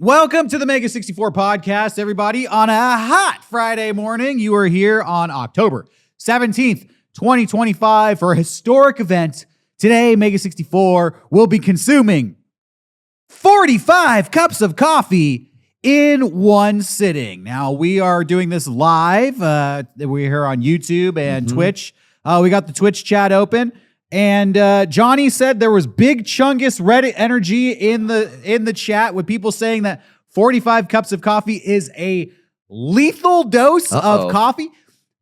Welcome to the Mega64 Podcast, everybody. On a hot Friday morning, you are here on October 17th, 2025 for a historic event. Today, Mega64 will be consuming 45 cups of coffee in one sitting. Now, we are doing this live. We're here on YouTube and Twitch. We got the Twitch chat open. And Johnny said there was big Chungus Reddit energy in the chat with people saying that 45 cups of coffee is a lethal dose of coffee.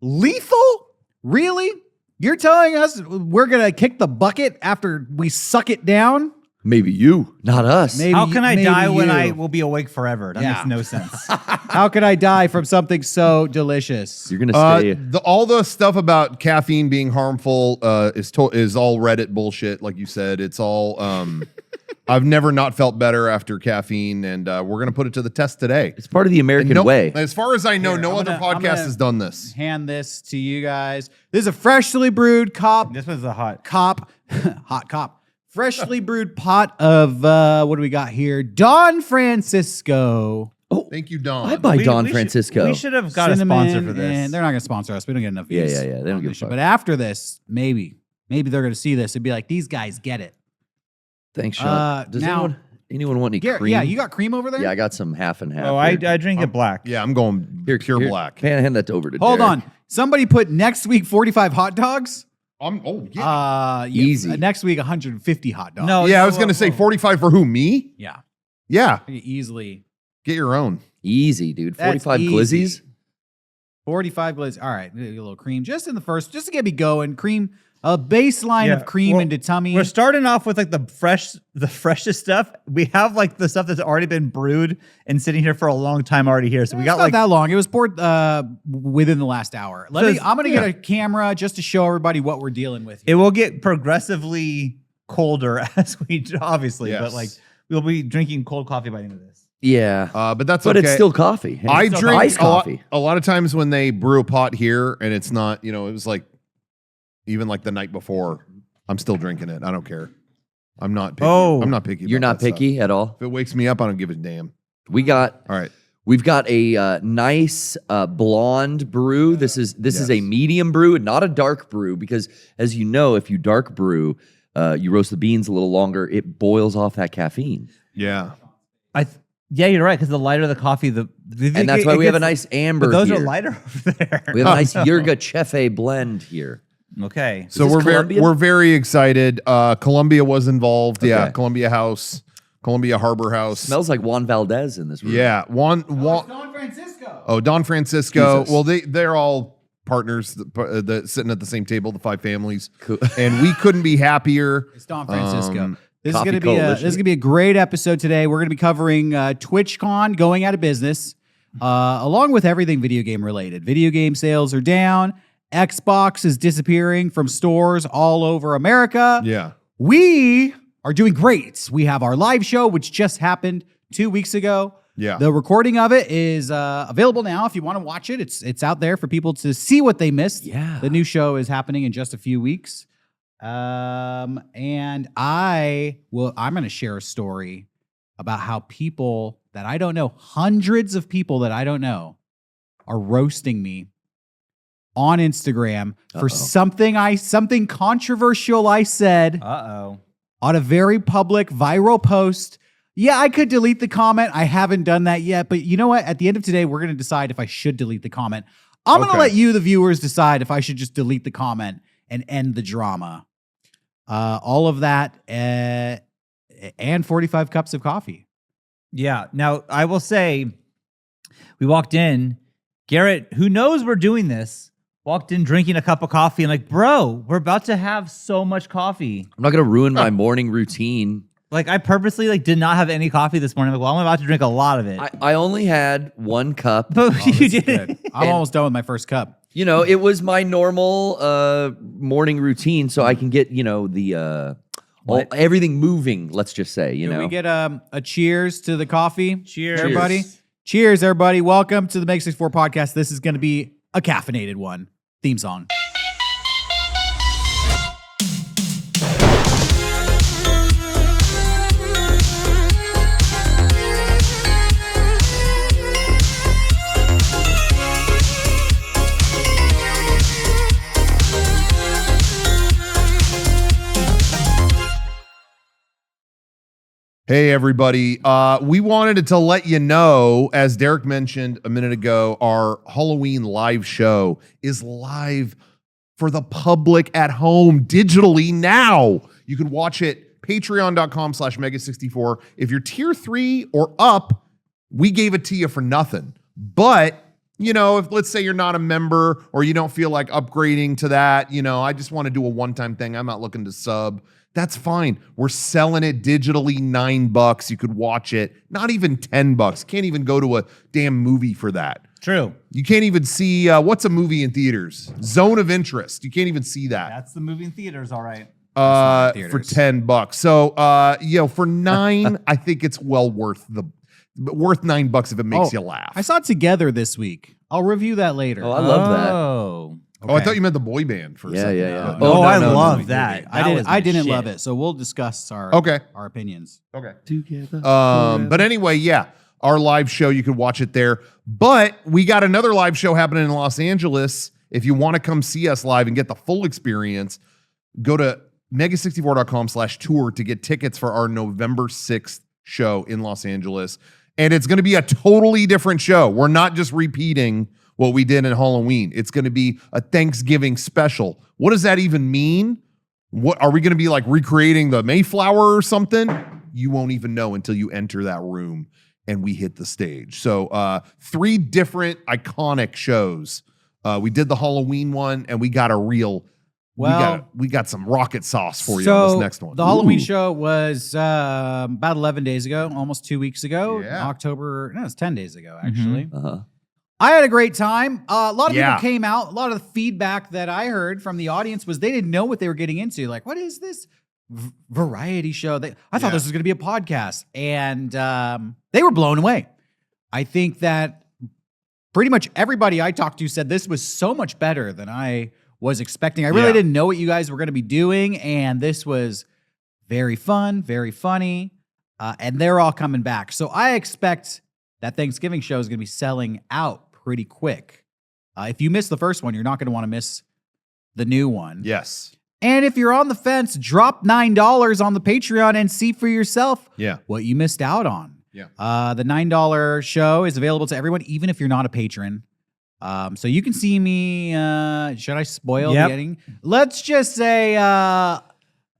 Lethal? Really? You're telling us we're going to kick the bucket after we suck it down? Maybe you, not us. How can I die when I will be awake forever? That makes no sense. How could I die from something so delicious? You're gonna stay. All the stuff about caffeine being harmful is all Reddit bullshit. Like you said, it's all. I've never not felt better after caffeine, and we're gonna put it to the test today. It's part of the American way. As far as I know, no other podcast has done this. Hand this to you guys. This is a freshly brewed cop. This was a hot cop. Freshly brewed pot of, what do we got here? Don Francisco. Oh, thank you, Don. I buy Don Francisco. We should have got a sponsor for this. And they're not going to sponsor us. We don't get enough views. Yeah. They don't give a fuck. But after this, maybe they're going to see this and be like, these guys get it. Thanks, Sean. Does anyone want any cream? Yeah, you got cream over there? Yeah, I got some half and half. Oh, I drink it black. Yeah, I'm going pure black. Hand that over to Hold Derrick. on. Somebody put next week 45 hot dogs. Easy. Next week 150 hot dogs. No, I was going to say 45 for who? Me? Yeah. Yeah. Easily. Get your own. Easy, dude. 45 That's glizzies. easy. 45 glizzies. All right. A little cream just in the first, just to get me going. Cream, a baseline of cream into tummy. We're starting off with like the freshest stuff. We have like the stuff that's already been brewed and sitting here for a long time already here. So we got not like that long. It was poured within the last hour. I'm going to get a camera just to show everybody what we're dealing with here. It will get progressively colder as we obviously, Yes. but like we'll be drinking cold coffee by the end of this. Yeah. But that's but okay. it's still coffee. I It's drink iced coffee. A lot of times when they brew a pot here and it's not, it was like, even like the night before, I'm still drinking it. I don't care. I'm not picky. I'm not picky. You're not picky at all? If it wakes me up, I don't give a damn. We've got a nice blonde brew. This is a medium brew, not a dark brew, because as you know, if you dark brew, you roast the beans a little longer, it boils off that caffeine. Yeah. Yeah, you're right. Because the lighter the coffee, and that's why we have a nice amber. But those here. are lighter over there. We have a nice Yerga Chefe blend here. Okay. So we're very excited. Columbia was involved. Okay. Yeah, Columbia House, Columbia Harbor House. Smells like Juan Valdez in this room. Yeah, Don Francisco. Oh, Don Francisco. Jesus. Well, they're all partners that sitting at the same table, the 5 families. Cool. And we couldn't be happier. It's Don Francisco. This is Coffee going to be a great episode today. We're going to be covering TwitchCon going out of business, along with everything video game related. Video game sales are down. Xbox is disappearing from stores all over America. Yeah. We are doing great. We have our live show, which just happened 2 weeks ago. Yeah. The recording of it is available now. If you want to watch it, it's out there for people to see what they missed. Yeah. The new show is happening in just a few weeks. And I'm going to share a story about how people that I don't know, hundreds of people that I don't know, are roasting me on Instagram for something controversial I said on a very public viral post. Yeah, I could delete the comment. I haven't done that yet, but you know what? At the end of today, we're going to decide if I should delete the comment. I'm going to let you, the viewers, decide if I should just delete the comment and end the drama. All of that and 45 cups of coffee. Yeah. Now, I will say, we walked in. Garrett, who knows we're doing this, walked in drinking a cup of coffee and like, bro, we're about to have so much coffee. I'm not going to ruin my morning routine. Like, I purposely did not have any coffee this morning. I'm like, well, I'm about to drink a lot of it. I only had 1 cup. But you did. I'm almost done with my first cup. It was my normal morning routine, so I can get, everything moving, let's just say, Can we get a cheers to the coffee? Cheers. Everybody. Cheers, everybody. Welcome to the Mega64 Podcast. This is going to be a caffeinated one. Theme song. Hey, everybody. We wanted to let you know, as Derrick mentioned a minute ago, our Halloween live show is live for the public at home digitally now. You can watch it, patreon.com/mega64. If you're tier 3 or up, we gave it to you for nothing. But, you know, if let's say you're not a member or you don't feel like upgrading to that, you know, I just want to do a one-time thing. I'm not looking to sub. That's fine. We're selling it digitally, $9. You could watch it. Not even $10. Can't even go to a damn movie for that. True. You can't even see what's a movie in theaters? Zone of Interest. You can't even see that. That's the movie in theaters, all right. For $10. So you know, for $9, I think it's well worth $9 if it makes you laugh. I saw Together this week. I'll review that later. Oh, I love that. Oh. Oh, I thought you meant the boy band for a second. Yeah. But Oh, no, I no, love no. that. I didn't love it, so we'll discuss our opinions. Okay. Together. But anyway, yeah, our live show, you can watch it there. But we got another live show happening in Los Angeles. If you want to come see us live and get the full experience, go to mega64.com/tour to get tickets for our November 6th show in Los Angeles. And it's going to be a totally different show. We're not just repeating what we did in Halloween. It's going to be a Thanksgiving special. What does that even mean? What are we going to be like recreating the Mayflower or something? You won't even know until you enter that room and we hit the stage. So 3 different iconic shows. We did the Halloween one and we got a real we got some rocket sauce for you on this next one. The Halloween show was about 11 days ago, almost 2 weeks ago. Yeah. October, no, it's 10 days ago, actually. Uh-huh. I had a great time. A lot of Yeah. people came out. A lot of the feedback that I heard from the audience was they didn't know what they were getting into. Like, what is this variety show? I thought this was going to be a podcast. And they were blown away. I think that pretty much everybody I talked to said this was so much better than I was expecting. I really didn't know what you guys were going to be doing. And this was very fun, very funny. And they're all coming back. So I expect that Thanksgiving show is going to be selling out pretty quick. If you missed the first one, you're not going to want to miss the new one. Yes. And if you're on the fence, drop $9 on the Patreon and see for yourself what you missed out on. Yeah. The $9 show is available to everyone, even if you're not a patron. So you can see me. Should I spoil the ending? Let's just say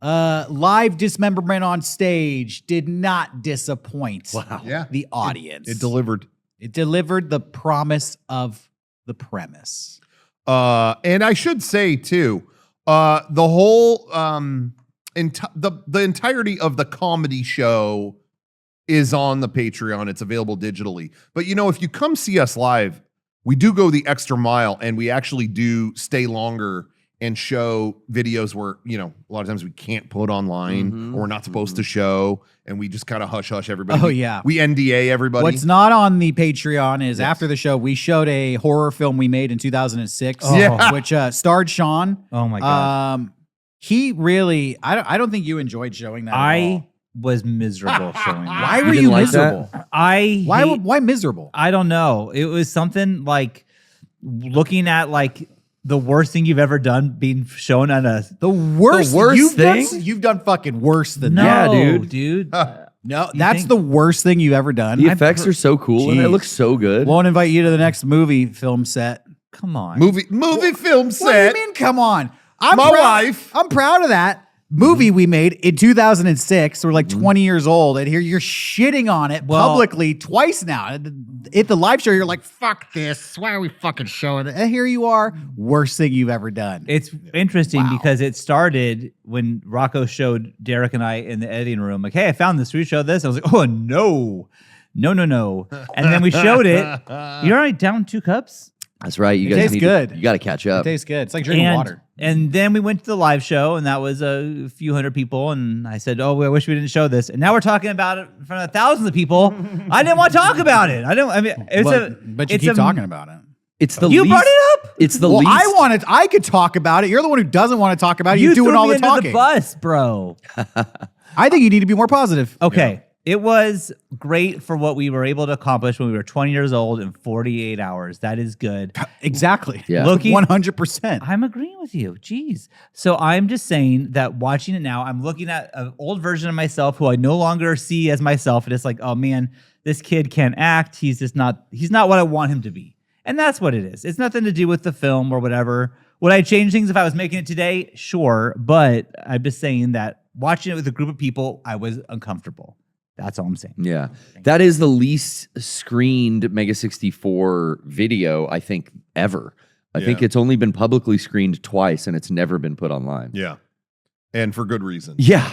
live dismemberment on stage did not disappoint the audience. It delivered. It delivered the promise of the premise. And I should say too, the whole the entirety of the comedy show is on the Patreon. It's available digitally. But you know, if you come see us live, we do go the extra mile and we actually do stay longer and show videos where, you know, a lot of times we can't put online or we're not supposed to show, and we just kind of hush everybody. Oh, yeah. We NDA everybody. What's not on the Patreon is after the show, we showed a horror film we made in 2006, which starred Sean. Oh my God. He really, I don't think you enjoyed showing that at all. Was miserable showing that. Why were you like miserable? Why miserable? I don't know. It was something like looking at like the worst thing you've ever done being shown on the worst thing? You've done fucking worse than No, that. dude. No, that's the worst thing you've ever done. The effects are so cool and it Jeez. looks so good. Won't invite you to the next movie film set. Come on. movie film set? What do you mean? Come on. I'm My proud, wife. I'm proud of that movie we made in 2006. We're like 20 years old, and here you're shitting on it publicly twice now. At the live show, you're like, "Fuck this! Why are we fucking showing it?" And here you are, worst thing you've ever done. It's interesting because it started when Rocco showed Derrick and I in the editing room, like, hey, I found this. We show this. I was like, oh, no. And then we showed it. You're already down 2 cups? That's right. You guys tastes need good. You got to catch It up. tastes good. It's like drinking water. And then we went to the live show, and that was a few hundred people. And I said, "Oh, I wish we didn't show this." And now we're talking about it in front of thousands of people. I didn't want to talk about it. But you keep talking about it. It's the You least, brought it up. It's the Well, least. I could talk about it. You're the one who doesn't want to talk about it. You You're doing threw all me the under talking. the bus, bro. I think you need to be more positive. Okay. It was great for what we were able to accomplish when we were 20 years old in 48 hours. That is good. Exactly. Yeah. Looking- 100%. I'm agreeing with you. Jeez. So I'm just saying that watching it now, I'm looking at an old version of myself who I no longer see as myself. And it's like, oh man, this kid can't act. He's not what I want him to be. And that's what it is. It's nothing to do with the film or whatever. Would I change things if I was making it today? Sure. But I'm just saying that watching it with a group of people, I was uncomfortable. That's all I'm saying. Yeah. That is the least screened Mega 64 video, I think, ever. I think it's only been publicly screened twice and it's never been put online. Yeah. And for good reason. Yeah.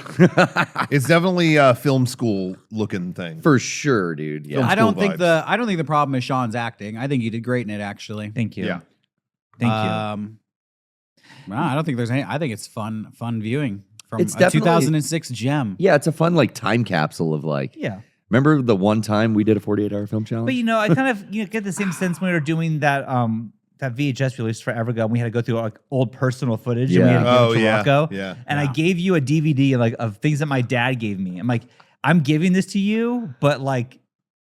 It's definitely a film school looking thing. For sure, dude. Yeah. I don't school think vibes. I don't think the problem is Sean's acting. I think he did great in it, actually. Thank you. Yeah. Thank you. No, I don't think there's any. I think it's fun viewing from It's a definitely- 2006 gem. Yeah, it's a fun like time capsule of like, Yeah. remember the one time we did a 48-hour film challenge? But I kind of get the same sense when we were doing that that VHS release forever ago, and we had to go through like old personal footage and we had to give it to Rocco. Yeah. And I gave you a DVD of things that my dad gave me. I'm like, I'm giving this to you, but like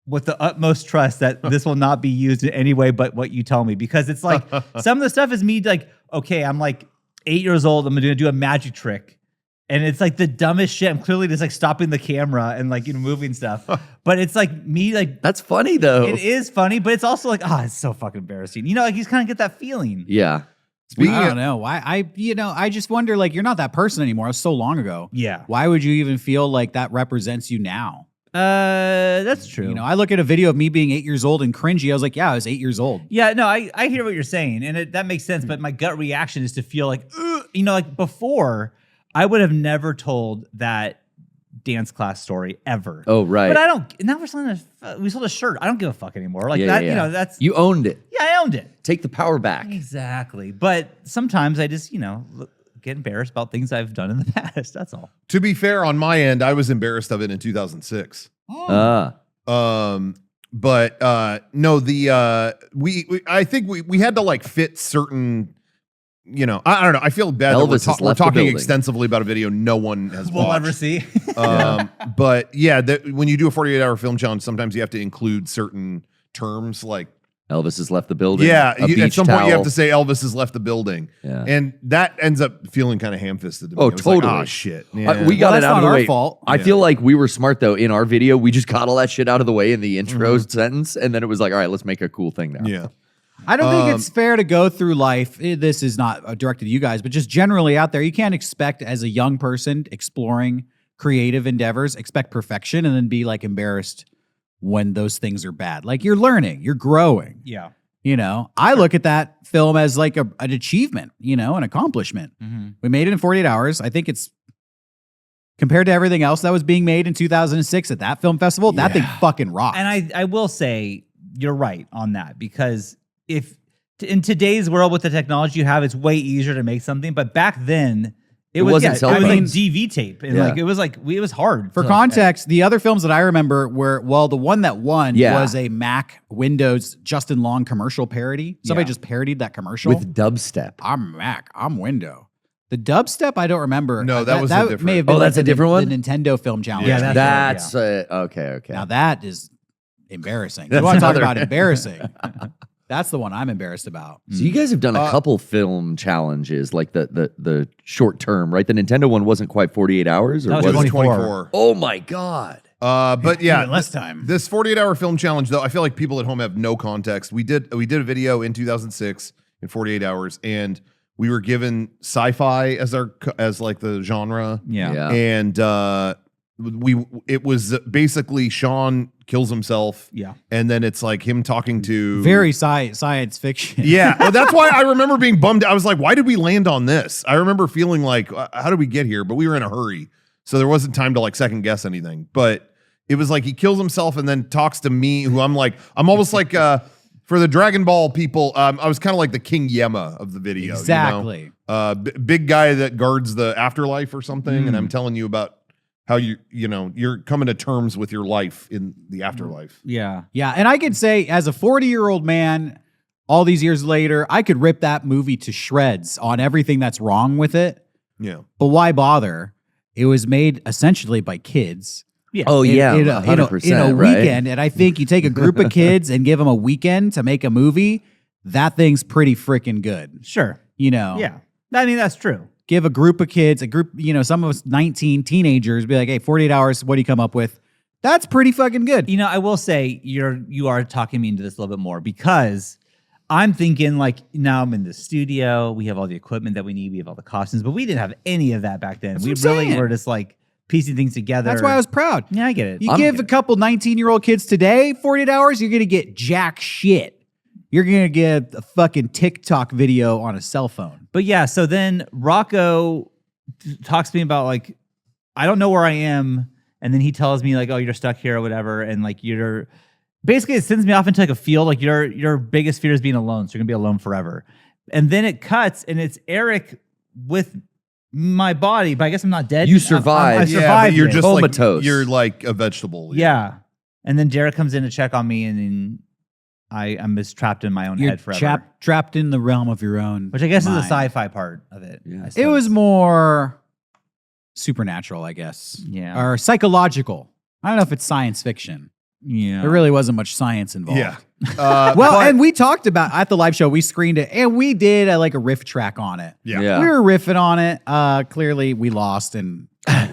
with the utmost trust that this will not be used in any way but what you tell me. Because it's like some of the stuff is me like, okay, I'm like 8 years old, I'm gonna do a magic trick. And it's like the dumbest shit. I'm clearly just like stopping the camera and like moving stuff. But it's like me like That's funny though. it is funny, but it's also like, it's so fucking embarrassing. Like you just kind of get that feeling. Yeah. I don't know why. I just wonder, like, you're not that person anymore. It was so long ago. Yeah. Why would you even feel like that represents you now? That's true. I look at a video of me being 8 years old and cringy. I was like, yeah, I was 8 years old. Yeah, no, I hear what you're saying, and that makes sense. But my gut reaction is to feel like, like before, I would have never told that dance class story ever. Oh, right. But I don't. Now we sold a shirt. I don't give a fuck anymore. Like Yeah, that. yeah. That's You owned it. yeah, I owned it. Take the power back. Exactly. But sometimes I just get embarrassed about things I've done in the past. That's all. To be fair, on my end, I was embarrassed of it in 2006. Ah. But no, I think we had to like fit certain, I don't know. I feel bad Elvis that has we're left the talking building. extensively about a video no one has We'll watched. never see. But yeah, when you do a 48-hour film challenge, sometimes you have to include certain terms like, Elvis has left the building. yeah, A at beach some point you have towel. to say Elvis has left the building. Yeah. And that ends up feeling kind of ham-fisted to me. Oh, It was like, totally. shit. We Yeah. got Well, it that's out of not the our way. fault. I feel like we were smart though. In our video, we just got all that shit out of the way in the intro sentence, and then it was like, all right, let's make a cool thing now. Yeah. I don't think it's fair to go through life. This is not directed to you guys, but just generally out there, you can't expect as a young person exploring creative endeavors, expect perfection and then be like embarrassed when those things are bad. Like you're learning, you're growing. Yeah. I look at that film as like an achievement, an accomplishment. Mm-hmm. We made it in 48 hours. I think it's compared to everything else that was being made in 2006 at that film festival, that thing fucking rocks. And I will say you're right on that, because if in today's world with the technology you have, it's way easier to make something. But back then, it wasn't cell like phones. DV tape, and Yeah. it was hard. For to, context, the other films that I remember were, the one that won Yeah. was a Mac Windows Justin Long commercial parody. Somebody Yeah. just parodied that commercial. With dubstep. I'm Mac, I'm Window. The dubstep, I don't remember. No, that was a different- may have been Oh, that's like a different one? The Nintendo Film Challenge. Yeah, That's okay. Now that is embarrassing. That's You want to talk another- about embarrassing? That's the one I'm embarrassed about. So you guys have done a couple film challenges, like the short term, right? The Nintendo one wasn't quite 48 hours, or That was was it? 24. Oh my god! But yeah, Even less time. This 48-hour film challenge, though, I feel like people at home have no context. We did a video in 2006 in 48 hours, and we were given sci-fi as like the genre. Yeah. And it was basically Sean kills himself. Yeah. And then it's like him talking to Very science fiction. Yeah, well, that's why I remember being bummed. I was like, why did we land on this? I remember feeling like, how did we get here? But we were in a hurry. So there wasn't time to like second guess anything. But it was like he kills himself and then talks to me, who I'm almost like for the Dragon Ball people, I was kind of like the King Yema of the video. Exactly. Big guy that guards the afterlife or something. And I'm telling you about how you're coming to terms with your life in the afterlife. Yeah. Yeah, and I could say as a 40-year-old man, all these years later, I could rip that movie to shreds on everything that's wrong with it. Yeah. But why bother? It was made essentially by kids Yeah. Oh yeah, in a 100%, right? weekend. And I think you take a group of kids and give them a weekend to make a movie. That thing's pretty freaking good. Sure. Yeah. I mean, that's true. Give a group of kids, some of us 19 teenagers, be like, hey, 48 hours, what do you come up with? That's pretty fucking good. I will say you are talking me into this a little bit more because I'm thinking like now I'm in the studio. We have all the equipment that we need. We have all the costumes, but we didn't have any of that back then. That's We what I'm really saying. were just like piecing things together. That's why I was proud. Yeah, I get it. You give a couple 19-year-old kids today 48 hours, you're going to get jack shit. You're going to get a fucking TikTok video on a cell phone. But yeah, so then Rocco talks to me about like, I don't know where I am. And then he tells me like, oh, you're stuck here or whatever. And like, basically it sends me off into like a field. Like your biggest fear is being alone. So you're gonna be alone forever. And then it cuts and it's Eric with my body, but I guess I'm not dead. You survived. I Yeah, survived. but you're it. just Comatose. like you're like a vegetable. Yeah. And then Derrick comes in to check on me and then I'm just trapped in my own You're head forever. trapped in the realm of your own Which I guess mind. is the sci-fi part of it. Yeah. I It was suppose. more supernatural, I guess. Yeah. Or psychological. I don't know if it's science fiction. Yeah. There really wasn't much science involved. Yeah. Well, but- and we talked about at the live show, we screened it and we did like a riff track on it. yeah. We were riffing on it. Clearly we lost and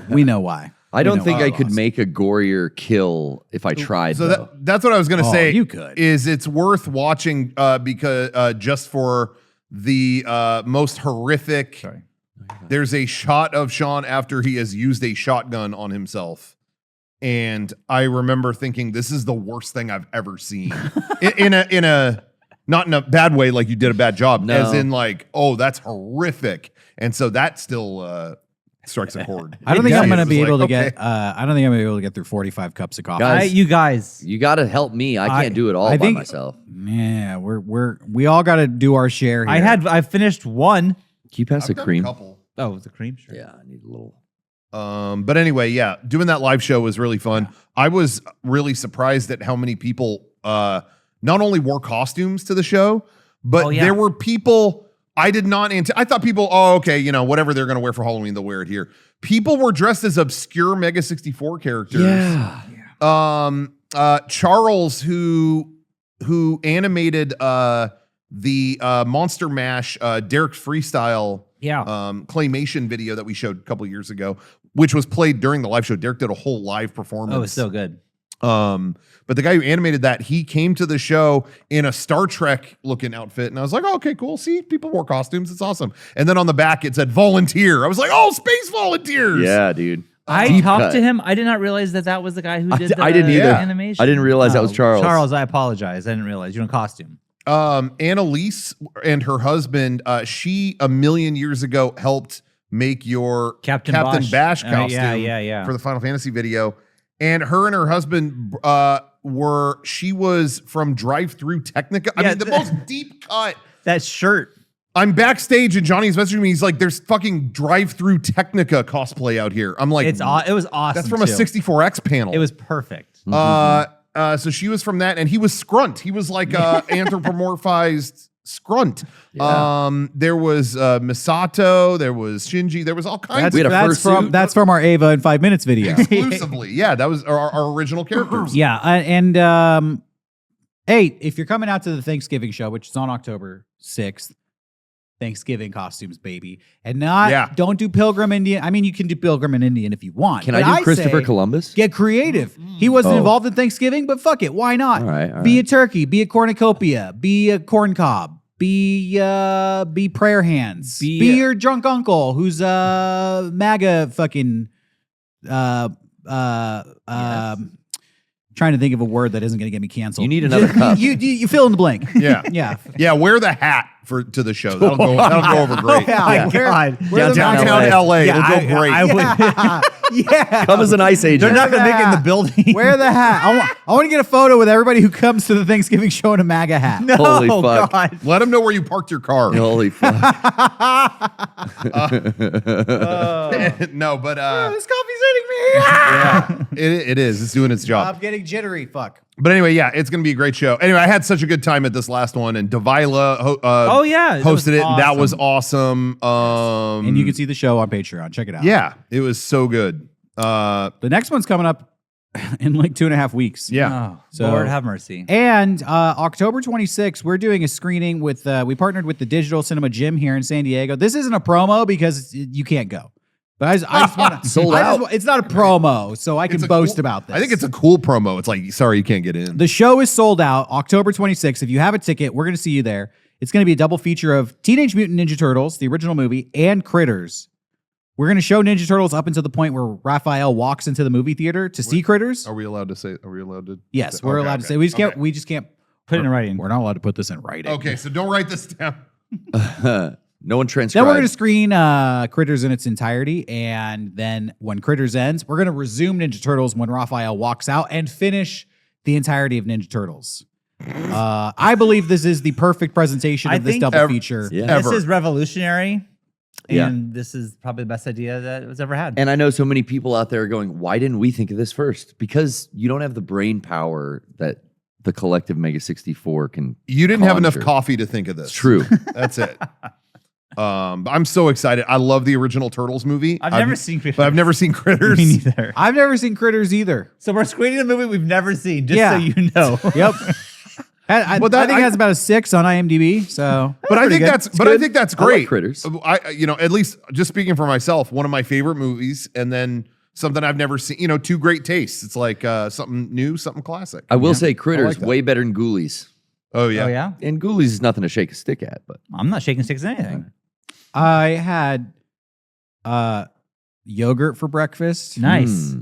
we know why. I don't think why I we could lost. make a gorier kill if I tried. So though. that's what I was going to Oh, say. you could. Is it's worth watching because just for the most horrific. Sorry. There's a shot of Sean after he has used a shotgun on himself. And I remember thinking, this is the worst thing I've ever seen. in a not in a bad way, like you did a bad job, No. as in like, oh, that's horrific. And so that still strikes a chord. I don't think I'm going to It's be like, able to okay. get. I don't think I'm going to be able to get through 45 cups of coffee. Guys, You guys. you got to help me. I can't do it all I by think- myself. Yeah, we all got to do our share here. I finished one. Can you pass I've a done cream? couple. Oh, the cream? Sure. Yeah, I need a little. But anyway, yeah, doing that live show was really fun. I was really surprised at how many people not only wore costumes to the show, but Oh, yeah. there were people I did not I thought people, oh, okay, whatever they're going to wear for Halloween, they'll wear it here. People were dressed as obscure Mega64 characters. Yeah. Charles, who animated the Monster Mash Derrick freestyle Yeah. claymation video that we showed a couple years ago, which was played during the live show. Derrick did a whole live performance. Oh, it's so good. But the guy who animated that, he came to the show in a Star Trek looking outfit. And I was like, oh, okay, cool. See, people wore costumes. It's awesome. And then on the back, it said volunteer. I was like, oh, space volunteers. Yeah, dude. I Deep talked cut. to him. I did not realize that was the guy who did I didn't the either. animation. I didn't realize that was Oh, Charles. Charles, I apologize. I didn't realize. You're in costume. Annalise and her husband, she a million years ago helped make your Captain Bash costume yeah. for the Final Fantasy video. And her and her husband she was from Drive Through Technica. I Yeah, mean, the most deep cut. That shirt. I'm backstage and Johnny's messaging me. He's like, there's fucking Drive Through Technica cosplay out here. I'm like, It was awesome. that's from a too. 64X panel. It was perfect. So she was from that, and he was Scrunt. He was like anthropomorphized Scrunt. There was Misato, there was Shinji, there was all kinds We had a That's fursuit. that's from our Ava in 5 minutes video. exclusively. Yeah, that was our original characters. Yeah, and hey, if you're coming out to the Thanksgiving show, which is on October 6th, Thanksgiving costumes, baby, and don't do Pilgrim Indian. I mean, you can do Pilgrim and Indian if you want. Can but I do Christopher say Columbus? Get creative. He wasn't Oh. involved in Thanksgiving, but fuck it, why not? All right. Be a turkey, be a cornucopia, be a corn cob, be prayer hands, Be be a- your drunk uncle who's MAGA fucking trying to think of a word that isn't going to get me canceled. You need another cup. You fill in the blank. Yeah. Yeah. Yeah, wear the hat to the show. That'll go over great. Yeah. my Where- God. where the Downtown MAGA- LA. Yeah, It'll go great. I would. Yeah. Come as an ice agent. They're not going to make it in the building. Wear the hat. I want to get a photo with everybody who comes to the Thanksgiving show in a MAGA hat. No, Holy fuck. God. Let them know where you parked your car. Holy fuck. No, but This coffee's hitting me. yeah, it is. It's doing its job. I'm getting jittery. Fuck. But anyway, yeah, it's going to be a great show. Anyway, I had such a good time at this last one, and Devila Oh, yeah. that was hosted it, and that was awesome. awesome. And you can see the show on Patreon. Check it out. yeah, it was so good. The next one's coming up in like 2.5 weeks. Yeah. Oh, So- Lord have mercy. And October 26th, we're doing a screening with, we partnered with the Digital Cinema Gym here in San Diego. This isn't a promo because you can't go. But I just want to, Sold out. it's not a promo, so I It's can a boast cool- about this. I think it's a cool promo. It's like, sorry, you can't get in. The show is sold out October 26th. If you have a ticket, we're going to see you there. It's going to be a double feature of Teenage Mutant Ninja Turtles, the original movie, and Critters. We're going to show Ninja Turtles up until the point where Raphael walks into the movie theater to see Critters. Are we allowed to say? Are we allowed to? Yes, we're allowed to say. We just can't. Okay. We just can't Put it in writing. We're not allowed to put this in writing. Okay, so don't write this down. No one transcribed. Then we're going to screen Critters in its entirety, and then when Critters ends, we're going to resume Ninja Turtles when Raphael walks out and finish the entirety of Ninja Turtles. I believe this is the perfect presentation I of this think double feature. Yeah. This Ever. is revolutionary. Yeah. And this is probably the best idea that was ever had. And I know so many people out there going, why didn't we think of this first? Because you don't have the brain power that the collective Mega64 can. You didn't have enough conjure. coffee to think of this. It's true. That's it. I'm so excited. I love the original Turtles movie. I've never seen Critters. but I've never seen Critters. Me neither. I've never seen Critters either. So we're screening a movie we've never seen, just Yeah. so you know. Yep. I think it has about a 6 on IMDb. So, But I think good. that's I think that's I like great. Critters. At least just speaking for myself, one of my favorite movies, and then something I've never seen. Two great tastes. It's like something new, something classic. I will say Critters like that. way better than Ghoulies. Oh yeah. Oh, yeah? And Ghoulies is nothing to shake a stick at, but I'm not shaking sticks at anything. I had yogurt for breakfast. Nice.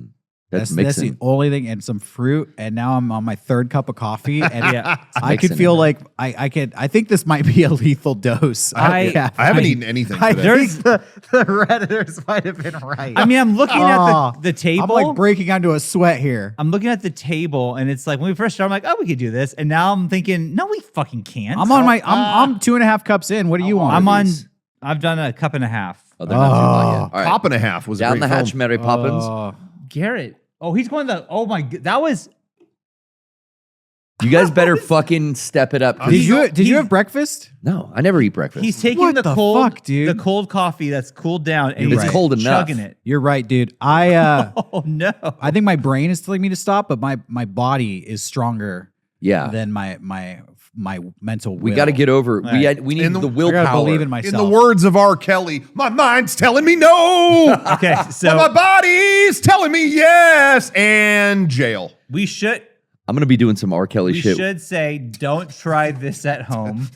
That's That's mixing. the only thing, and some fruit. And now I'm on my 3rd cup of coffee, and Yeah. I could mixing feel it. like I think this might be a lethal dose. I haven't eaten anything I today. think the Redditors might have been right. I mean, I'm looking Oh, at the table. I'm like breaking onto a sweat here. I'm looking at the table, and it's like when we first started, I'm like, oh, we could do this. And now I'm thinking, no, we fucking can't. I'm on my I'm 2.5 cups in. What do you want? I'm on. these. I've done a cup and a half. Oh, they're not too hot yet. All right. Pop and a half was a Down great the hatch, film. Mary Poppins. Oh. Garrett. Oh, he's going the. Oh my. That was. You guys better fucking step it up. 'cause- Did you have breakfast? No, I never eat breakfast. He's taking What the the cold, fuck, dude? the cold coffee that's cooled down, and It's he's cold enough. chugging it. You're right, dude. I Oh no! I think my brain is telling me to stop, but my body is stronger yeah. than my mental will. We got to get over. Right. We need In the, the- I gotta willpower. believe in In myself. the words of R. Kelly, my mind's telling me no. Okay, but my so body's telling me yes. And jail. we should I'm gonna be doing some R. Kelly we shit. should say, don't try this at home,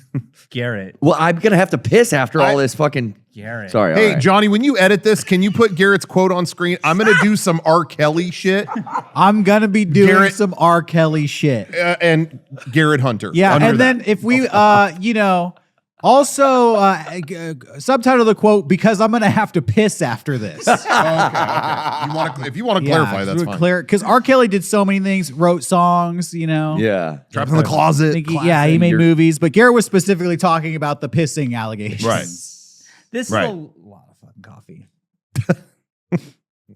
Garrett. Well, I'm gonna have to piss after all this fucking. Garrett. Sorry. Hey, all right. Johnny, when you edit this, can you put Garrett's quote on screen? I'm going to do some R. Kelly shit I'm gonna be doing Garrett- some R. Kelly shit. and Garrett Hunter. Yeah, under and that. then if we also subtitle the quote because I'm gonna have to piss after this. Okay. If you want to clarify, that's fine. Because R. Kelly did so many things, wrote songs, Yeah. Trapped in the closet. He made You're- movies, but Garrett was specifically talking about the pissing allegations. Right. This Right. is a lot of fucking coffee.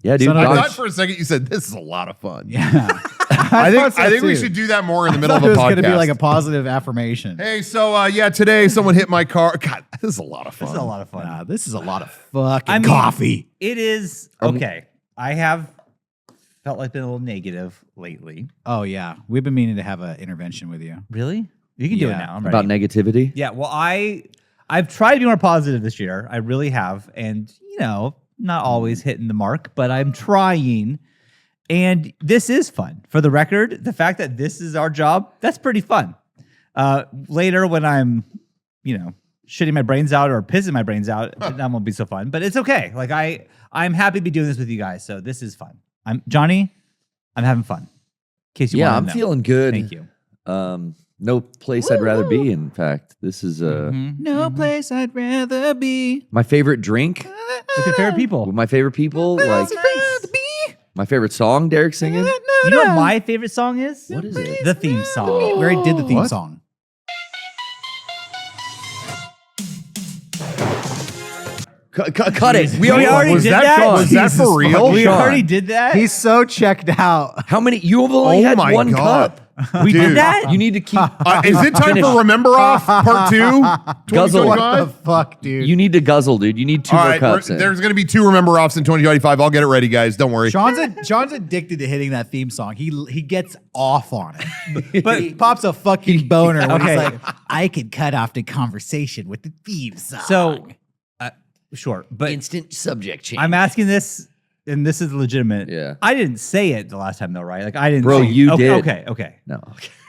Yeah, dude. So now I Dodge- thought for a second you said this is a lot of fun. Yeah. I think we should do that more in the middle of it a was podcast. going to be like a positive affirmation. Hey, so today someone hit my car. God, this is a lot of fun. This is a lot of fun. Nah, this is a lot of fucking I mean- coffee. It is okay. I have felt like been a little negative lately. Oh yeah, we've been meaning to have an intervention with you. Really? You can do it Yeah. now. I'm about ready. negativity. Yeah, well, I've tried to be more positive this year. I really have. And, not always hitting the mark, but I'm trying. And this is fun. For the record, the fact that this is our job, that's pretty fun. Later when I'm, shitting my brains out or pissing my brains out, that won't be so fun. But it's okay. Like I'm happy to be doing this with you guys. So this is fun. I'm having fun. In case you Yeah, wanted I'm to know. feeling good. Thank you. No place I'd rather be. In fact, this is No place I'd rather be. my favorite drink With your favorite people. with my favorite people. Like my favorite song, Derrick singing. You know what my favorite song is? What is it? The theme song. We already did the theme What? song. Cut it. We already was did that, that? Was that for real? We Sean. already did that? He's so checked out. How many? You have only Oh had my one God. cup. We Dude. did that. You need to keep. Is it time for Remember Off Part 2? Guzzle. What the 2025? fuck, dude? You need to guzzle, dude. You need two All more right, cups. in. there's going to be 2 Remember Offs in 2025. I'll get it ready, guys. Don't worry. Sean's addicted to hitting that theme song. He gets off on it. But- he pops a fucking boner when Okay. he's like, I could cut off the conversation with the theme song. So, sure, but Instant subject change. I'm asking this, and this is legitimate. Yeah. I didn't say it the last time though, right? Like I didn't. Bro, say you did. Okay. no.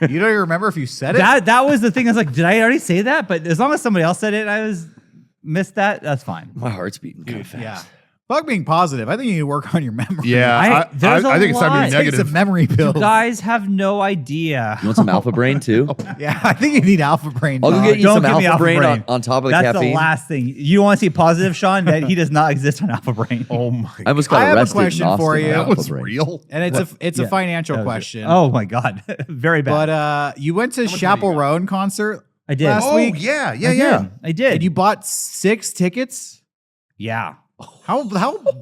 you don't even remember if you said it? That was the thing. I was like, did I already say that? But as long as somebody else said it, missed that. That's fine. My heart's beating kind of fast. Yeah. Fuck being positive. I think you need to work on your memory. Yeah, there's I a think it's time to lot. be Take negative. some memory pills. You guys have no idea. You want some Alpha Brain too? Yeah, I think you need Alpha Brain. I'll go dog. get you Don't some give me Alpha Alpha Brain, Brain. on top of the That's caffeine. the last thing. You want to see positive, Sean? That he does not exist on Alpha Brain. Oh my I almost got I have a arrested question in Austin for on you. that Alpha was Brain. real. And it's a Yeah. financial That was it. question. Oh my god, very bad. But you went to much money you got? Chaperone concert I did. last Oh, week, yeah. I did. and you bought 6 tickets. Yeah. How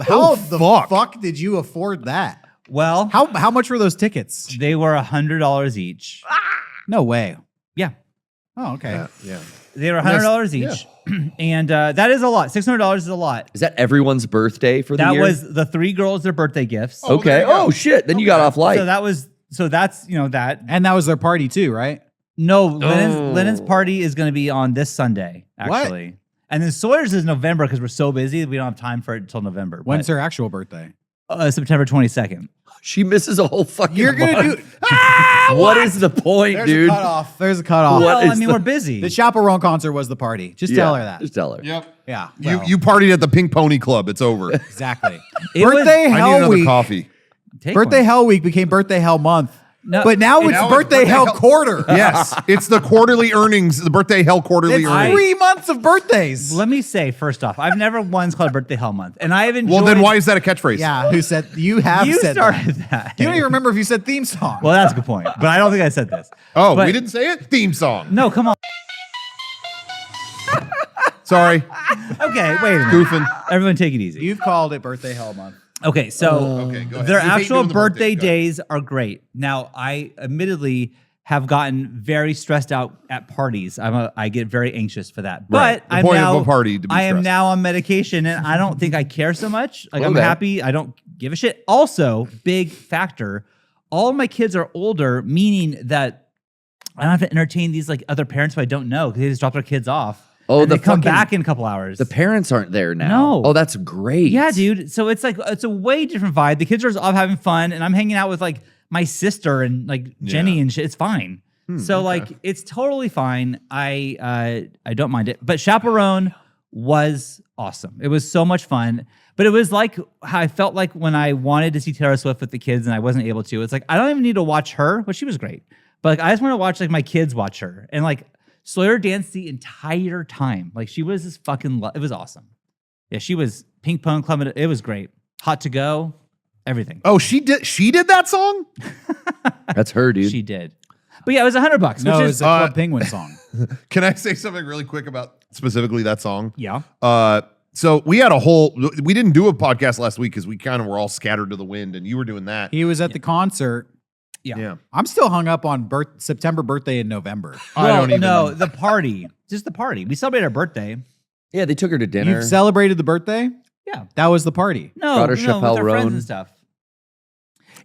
Oh, the fuck. fuck did you afford that? Well, How much were those tickets? they were $100 each. No way. Yeah. Oh, okay. Yeah. They were That's- $100 each, and that is a lot. $600 is a lot. Is that everyone's birthday for the That year? was the 3 girls their birthday gifts. Oh, there okay. you go. Oh shit! Then you got off light. So that's that. And that was their party too, right? No, Oh. Lenon's party is going to be on this Sunday, What? actually. And then Sawyer's is November because we're so busy we don't have time for it until November. When's her actual birthday? September 22nd. She misses a whole fucking. You're gonna month. do. What is the point, There's dude? a cutoff. There's a cutoff. What Well, I is mean, the- we're busy. The Chaperone concert was the party. Just Yeah, tell her that. Just tell her. Yep. Yeah. You partied at the Pink Pony Club. It's over. Exactly. It was- Birthday I need Hell another Week. coffee. Take Birthday one. Hell Week became Birthday Hell Month. No, But now it's now it's Birthday Birthday Hell Hell- Quarter. Yes, it's the quarterly earnings, the Birthday Hell quarterly It's earnings. 3 months of birthdays. Let me say, first off, I've never once called it Birthday Hell Month. And I have enjoyed... Well, then why is that a catchphrase? Yeah, who said you have You said started that. that. You don't even remember if you said theme song. Well, that's a good point. But I don't think I said this. Oh, But- we didn't say it? Theme song. No, come on. Sorry. Okay, wait a minute. Goofing. Everyone take it easy. You've called it Birthday Hell Month. Okay, so Okay, go ahead. their You hate actual doing the birthday birthdays. Go ahead. days are great. Now, I admittedly have gotten very stressed out at parties. I get very anxious for that. Right. But The I'm point now, of a party to be I am stressed. now on medication, and I don't think I care so much. Like I'm Okay. happy. I don't give a shit. Also, big factor. All my kids are older, meaning that I don't have to entertain these like other parents who I don't know because they just drop their kids off. Oh, and the they come fucking- back in a couple hours. The parents aren't there now. No. Oh, that's great. Yeah, dude. So it's like it's a way different vibe. The kids are off having fun, and I'm hanging out with like my sister and like Jenny Yeah. and shit. It's fine. So like it's totally fine. I don't mind it. But Chaperone was awesome. It was so much fun. But it was like how I felt like when I wanted to see Taylor Swift with the kids and I wasn't able to. It's like I don't even need to watch her, but she was great. But like I just want to watch like my kids watch her. And like Sawyer danced the entire time. Like she was this fucking it was awesome. Yeah, she was Pink Pony Club. It was great. Hot to go, everything. Oh, she did that song? That's her, dude. She did. But yeah, it was $100, No, which it's is a Club Penguin song. Can I say something really quick about specifically that song? yeah. So we didn't do a podcast last week because we kind of were all scattered to the wind and you were doing that. He was at the concert. Yeah. I'm still hung up on September birthday in November. I don't even No, the party. Just the party. We celebrated her birthday. Yeah, they took her to dinner. You've celebrated the birthday? Yeah. That was the party. No, Brought her with Chappelle our friends Roan. and stuff.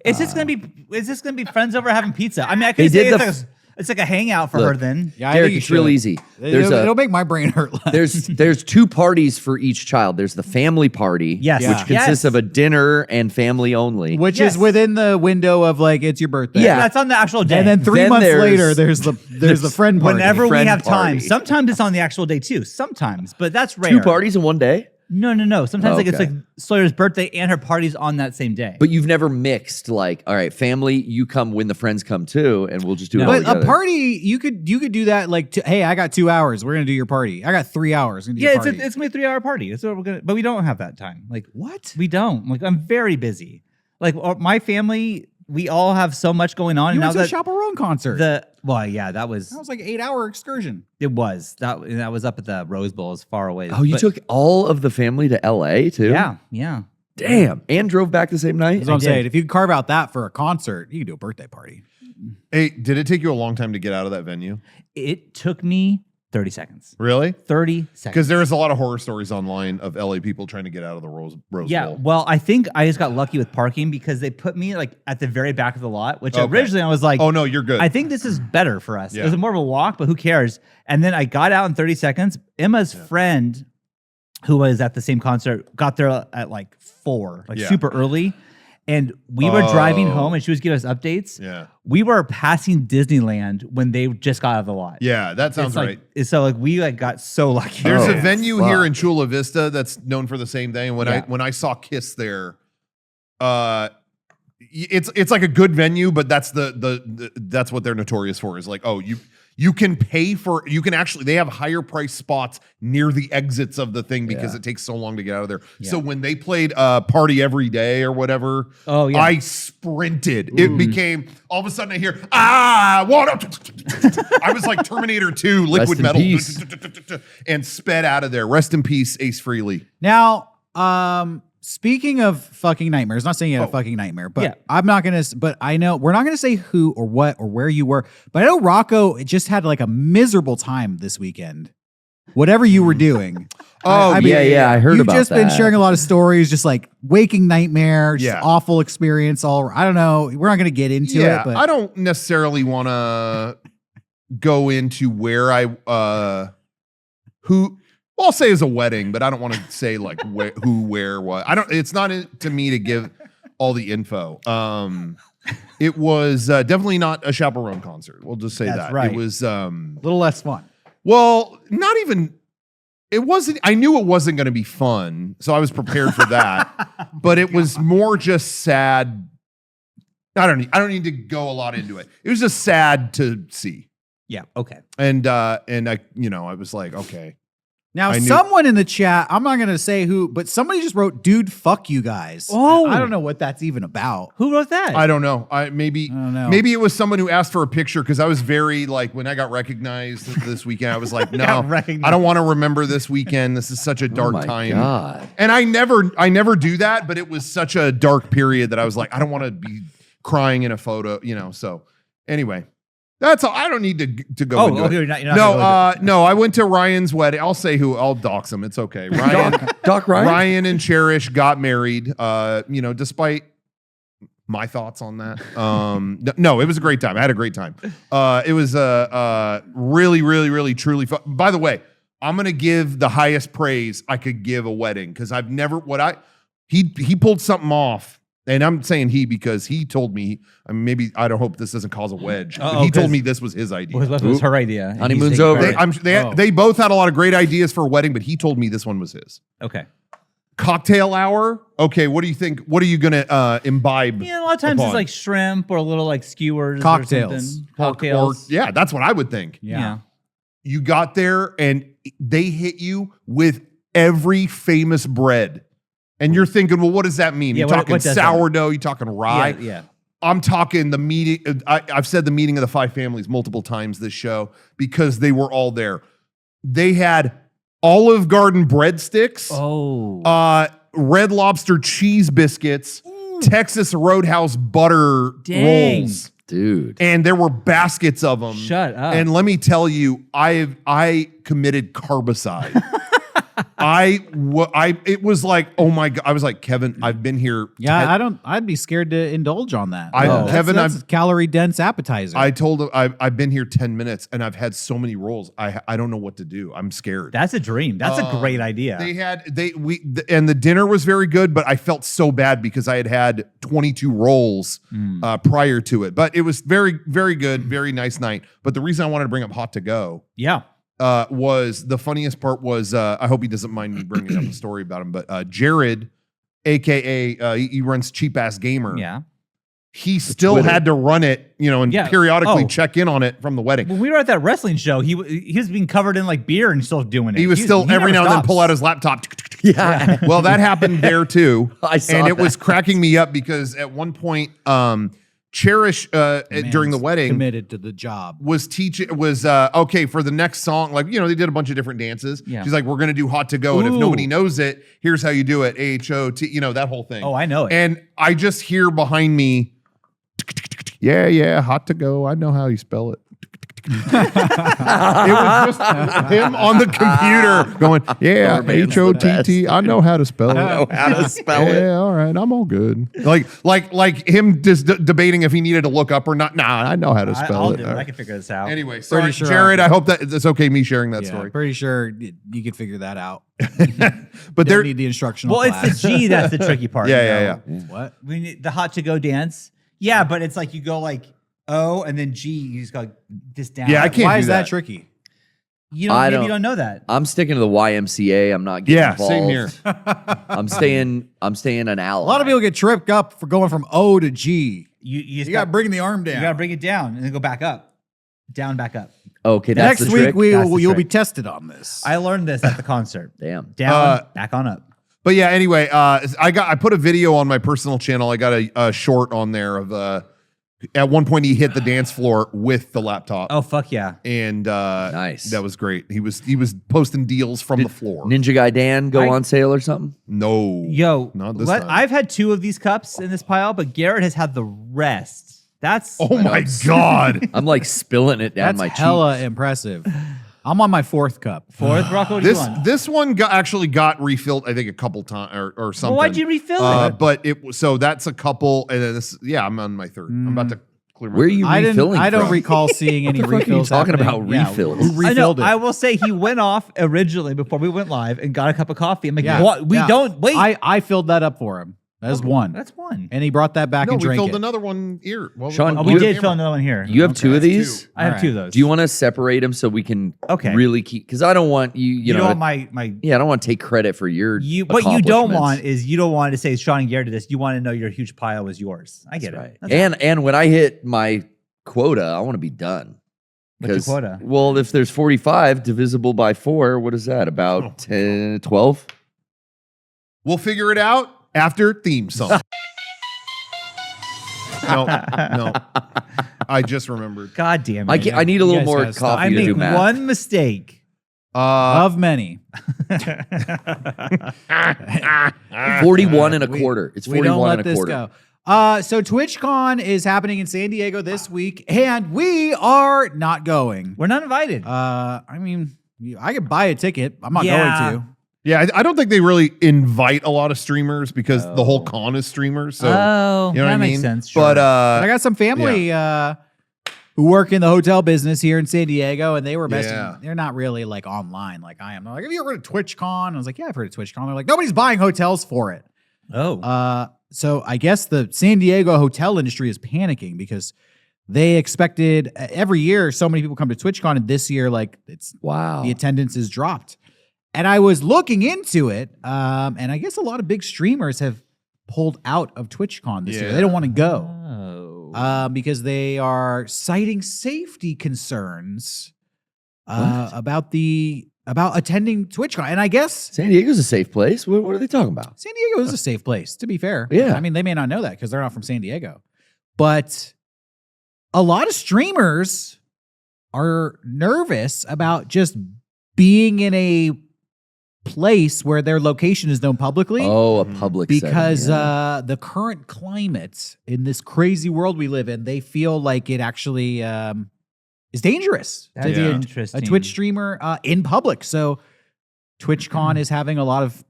It's just gonna be. Is this gonna be friends over having pizza? I mean, I They could say did it's like a hangout for Look. her. Then Yeah, I Derrick, think you it's real should. easy. There's It'll make my brain hurt less. there's 2 parties for each child. There's the family party, Yes. Yeah. which consists Yes. of a dinner and family only. Which Yes. is within the window of like it's your birthday. Yeah. that's on the actual day. And then 3 Then months there's- later, there's the friend party. whenever we friend have time. party. Sometimes it's on the actual day too. Sometimes, but that's rare. 2 parties in one day? No. Sometimes like it's Okay. like Sawyer's birthday and her party's on that same day. But you've never mixed like, all right, family, you come when the friends come too, and we'll just do it all But together. a party, you could do that like, hey, I got 2 hours. We're gonna do your party. I got 3 hours. We're gonna do yeah, your it's party. it's gonna be a 3-hour party. That's what we're gonna. But we don't have that time. Like What? we don't. Like I'm very busy. Like my family, we all have so much going on. You and went now to a that Chaperone concert. that was That was like 8-hour excursion. it was that was up at the Rose Bowl, as far away. Oh, you But- took all of the family to LA too? yeah. Damn. And drove back the same night? That's what I'm did. saying. If you could carve out that for a concert, you could do a birthday party. Hey, did it take you a long time to get out of that venue? It took me 30 seconds. Really? 30 seconds. Because there's a lot of horror stories online of LA people trying to get out of the Rose Yeah, Bowl. well, I think I just got lucky with parking because they put me like at the very back of the lot, which Okay. originally I was like, Oh, no, you're good. I think this is better for us. Yeah. It was more of a walk, but who cares? And then I got out in 30 seconds. Emma's friend, who was at the same concert, got there at like 4, like Yeah. super early. And we were driving home and she was giving us updates. Yeah. We were passing Disneyland when they just got out of the lot. Yeah, that sounds It's right. like, so like we like got so lucky. There's a Oh, venue fuck. here in Chula Vista that's known for the same thing. When Yeah. I saw Kiss there, it's like a good venue, but that's that's what they're notorious for. Is like, oh, you can pay for, you can actually, they have higher price spots near the exits of the thing because Yeah. it takes so long to get out of there. Yeah. So when they played Party Every Day or whatever, Oh, yeah. I sprinted. It became, all of a sudden I hear, water. I was like Terminator 2, liquid in metal, peace. and sped out of there. Rest in peace, Ace Frehley. Now, speaking of fucking nightmares, not saying you had Oh. a fucking nightmare, but Yeah. I'm not gonna. But I know we're not gonna say who or what or where you were. But I know Rocco just had like a miserable time this weekend. Whatever you were doing. Oh, I mean, yeah, I heard You've about just been that. sharing a lot of stories, just like waking nightmare, just Yeah. awful experience. I don't know. We're not gonna get into Yeah, it, but I don't necessarily want to go into where who. Well, I'll say is a wedding, but I don't want to say like who, where, what. I don't. It's not to me to give all the info. It was definitely not a chaperone concert. We'll just say That's that. right. It was a little less fun. well, not even. It wasn't. I knew it wasn't going to be fun, so I was prepared for that. But it was more just sad. I don't need to go a lot into it. It was just sad to see, Yeah. Okay. and I I was like, okay. Now, I knew- someone in the chat, I'm not gonna say who, but somebody just wrote, "Dude, fuck you guys." Oh. I don't know what that's even about. Who wrote that? I don't know. Maybe don't know. maybe it was someone who asked for a picture because I was very like when I got recognized this weekend. I was like, no, Got recognized. I don't want to remember this weekend. This is such a dark Oh my time. God. And I never do that, but it was such a dark period that I was like, I don't want to be crying in a photo, So anyway, that's all. I don't need to go into okay, it. you're not gonna go into No, I went to Ryan's wedding. I'll say who. I'll dox him. It's okay. Ryan. Doc Ryan? Ryan and Cherish got married. Despite my thoughts on that. No, it was a great time. I had a great time. It was really, really, really, truly fun. By the way, I'm gonna give the highest praise I could give a wedding because I've never he pulled something off. And I'm saying he because he told me, maybe I don't hope this doesn't cause a wedge. But Uh-oh, he told 'cause- me this was his idea. It was her idea. and he's Honeymoon's taking over. credit. They both had a lot of great ideas for a wedding, but he told me this one was his. Okay. Cocktail hour. Okay, what do you think? What are you gonna imbibe? Yeah, a lot of times upon? it's like shrimp or a little like skewers. Cocktails. Or something. Or- Cocktails. yeah, that's what I would think. Yeah. You got there and they hit you with every famous bread. And you're thinking, well, what does that mean? Yeah, You're what talking does that sourdough, you're talking rye. Yeah. I'm talking the meeting. I've said the meeting of the five families multiple times this show because they were all there. They had Olive Garden breadsticks, Oh. Red Lobster cheese biscuits, Texas Roadhouse butter Dang. rolls. Dude. And there were baskets of them. Shut up. And let me tell you, I committed carbicide. It was like, oh my God. I was like, Kevin, I've been here. Yeah, I'd be scared to indulge on that. Kevin, that's a calorie dense appetizer. I told him I've been here 10 minutes and I've had so many rolls. I don't know what to do. I'm scared. That's a dream. That's a great idea. And the dinner was very good, but I felt so bad because I had 22 rolls prior to it. But it was very, very good, very nice night. But the reason I wanted to bring up Hot to Go yeah. was the funniest part was I hope he doesn't mind me bringing up a story about him, but Jared, aka he runs Cheap Ass Gamer. Yeah. He still Twitter. had to run it, and Yeah. periodically Oh. check in on it from the wedding. When we were at that wrestling show, he was being covered in like beer and he's still doing it. He was still every never now and then stops. pull out his laptop. Yeah. Well, that happened there too. I saw and it that. was cracking me up because at one point, Cherish during the Man's wedding committed to the job. was okay for the next song. Like, they did a bunch of different dances. Yeah. She's like, we're going to do Hot to Go. And if Ooh. nobody knows it, here's how you do it. AHOT, that whole thing. Oh, I know it. And I just hear behind me, Yeah, hot to go. I know how you spell it. It was just him on the computer going, yeah, Norman's the HOTT. I know how to spell it. know how to spell it. Yeah, all right, I'm all good. Like him just debating if he needed to look up or not. Nah, I know how to spell I'll it. do it. I can figure this out. Anyway, sorry, Pretty sure Jared. I hope that it's okay me sharing that Yeah, story. pretty sure you could figure that out. But there, Don't need the instructional Well, class. it's the G that's the tricky part. yeah. What? We need the hot to go dance. Yeah, but it's like you go like O and then G. You just go this down. Yeah, I can't Why do is that that. tricky? You don't. I Maybe don't- you don't know that. I'm sticking to the YMCA. I'm not getting Yeah, involved. same here. I'm staying an ally. A lot of people get tripped up for going from O to G. You just You got to bring the arm down. You got to bring it down and then go back up, down, back up. Okay, that's Next the week trick. That's the you'll be trick. tested on this. I learned this at the concert. Damn. Down, back on up. But yeah, anyway, I put a video on my personal channel. I got a short on there of at one point he hit the dance floor with the laptop. Oh fuck yeah! And Nice. That was great. He was posting deals from the floor. Ninja Guy Dan go on sale or something? No. Yo, Not this time. I've had 2 of these cups in this pile, but Garrett has had the rest. That's Oh my God. I'm like spilling it down That's my hella impressive. I'm on my 4th cup. 4th. Rocco, what do you want? This one actually got refilled, I think, a couple times or something. Well, why'd you refill it? But it was so that's a couple, and then this. Yeah, I'm on my 3rd. I'm about to clear my. Where are you I refilling don't from? recall seeing any What the fuck are you refills. talking happening. about, Yeah, refills? who I know. refilled it? I will say he went off originally before we went live and got a cup of coffee. I'm like, Yeah, what? We yeah. don't wait. I filled that up for him. That's one. That's one. And he brought that back No, and we drank filled it. another one here. Sean, Oh, we You- did fill another one here. You have Okay. 2 of that's these? 2. I have All 2 of right. those. Do you want to separate them so we can Okay. really keep? Because I don't want you. You know, don't want my yeah, I don't want to take credit for your. what you don't accomplishments. want is you don't want to say Sean and Garrett did this. You want to know your huge pile was yours. I get Right. it. That's And when I hit my quota, I want to be done. What's your 'Cause- quota? Well, if there's 45 divisible by 4, what is that? About 10, 12? We'll figure it out after theme song. No. I just remembered. God damn it. I need a You little guys more gotta stop. coffee I to do make math. one mistake. Of many. 41 and a quarter. It's We don't 41 let and a this quarter. go. So TwitchCon is happening in San Diego this week, and we are not going. We're not invited. I mean, I could buy a ticket. I'm not Yeah. going to. Yeah, I don't think they really invite a lot of streamers because the whole con is streamers. So oh, you know what that I makes mean? sense. Sure. But I got some family who work in the hotel business here in San Diego, and they were messing. Yeah. They're not really like online like I am. They're like, have you ever heard of TwitchCon? I was like, yeah, I've heard of TwitchCon. They're like, nobody's buying hotels for it. So I guess the San Diego hotel industry is panicking because they expected every year so many people come to TwitchCon, and this year, like Wow. the attendance is dropped. And I was looking into it, and I guess a lot of big streamers have pulled out of TwitchCon this year. Yeah. They don't want to go Oh. because they are citing safety concerns about attending TwitchCon. And I guess San Diego's a safe place. What are they talking about? San Diego is a safe place, to be fair. Yeah. I mean, they may not know that because they're not from San Diego. But a lot of streamers are nervous about just being in a place where their location is known publicly. Oh, a public Because setting, yeah. the current climate in this crazy world we live in, they feel like it actually is dangerous That's to be interesting. a Twitch streamer in public. So TwitchCon is having a lot of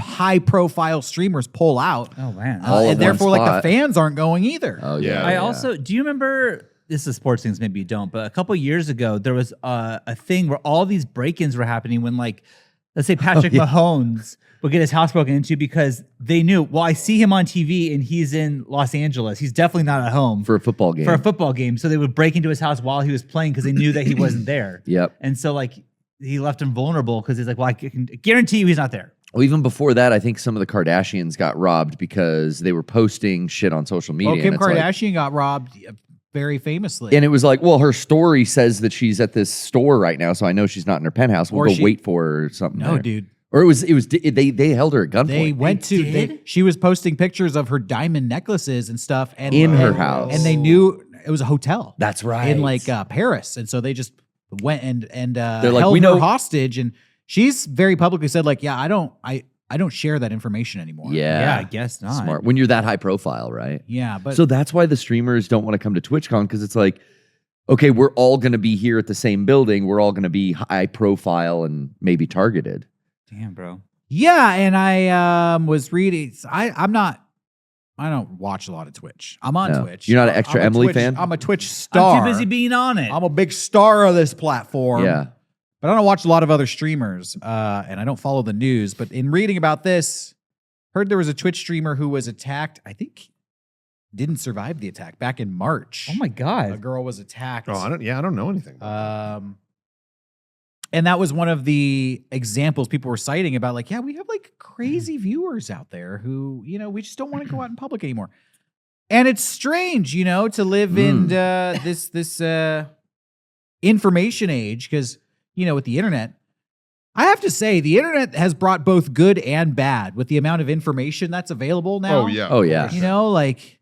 high-profile streamers pull out, Oh man. All in and therefore, one like spot. the fans aren't going either. Oh Yeah. yeah. I also do you remember this is sports things, maybe you don't, but a couple years ago there was a thing where all these break-ins were happening when like let's say Patrick Mahomes would get his house broken into because they knew, well, I see him on TV and he's in Los Angeles. He's definitely not at home for a football game. So they would break into his house while he was playing because they knew that he wasn't there. Yep. And so like he left him vulnerable because he's like, well, I can guarantee you he's not there. Well, even before that, I think some of the Kardashians got robbed because they were posting shit on social media. Well, Kim and it's like- Kardashian got robbed very famously. and it was like, well, her story says that she's at this store right now, so I know she's not in her penthouse. We'll Or go she- wait for her or something. no, there. dude. Or they held her at gunpoint. They went to. did? She was posting pictures of her diamond necklaces and stuff, and In her and- house. and they knew it was a hotel. That's right. in like Paris, and so they just went and They're like, held "We her know-" hostage. And she's very publicly said, like, yeah, I don't share that information anymore. Yeah, I guess not. Smart. When you're that high profile, right? Yeah, but So that's why the streamers don't want to come to TwitchCon, because it's like, okay, we're all going to be here at the same building. We're all going to be high profile and maybe targeted. Damn, bro. yeah, and I was reading. I don't watch a lot of Twitch. I'm on No. Twitch. You're not an extra I'm a Emily Twitch- fan? I'm a Twitch star. I'm too busy being on it. I'm a big star of this platform. Yeah. But I don't watch a lot of other streamers, and I don't follow the news. But in reading about this, heard there was a Twitch streamer who was attacked. I think didn't survive the attack back in March. Oh my A God. girl was attacked. Oh, I don't know anything. And that was one of the examples people were citing about, like, yeah, we have like crazy viewers out there who, we just don't want to go out in public anymore. And it's strange, to live in this information age, because, with the internet, I have to say the internet has brought both good and bad with the amount of information that's available now. Oh yeah. Oh, yeah. Like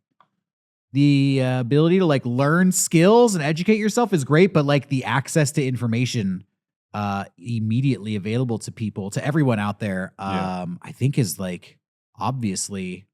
the ability to like learn skills and educate yourself is great, but like the access to information immediately available to people, to everyone out there, I think is like obviously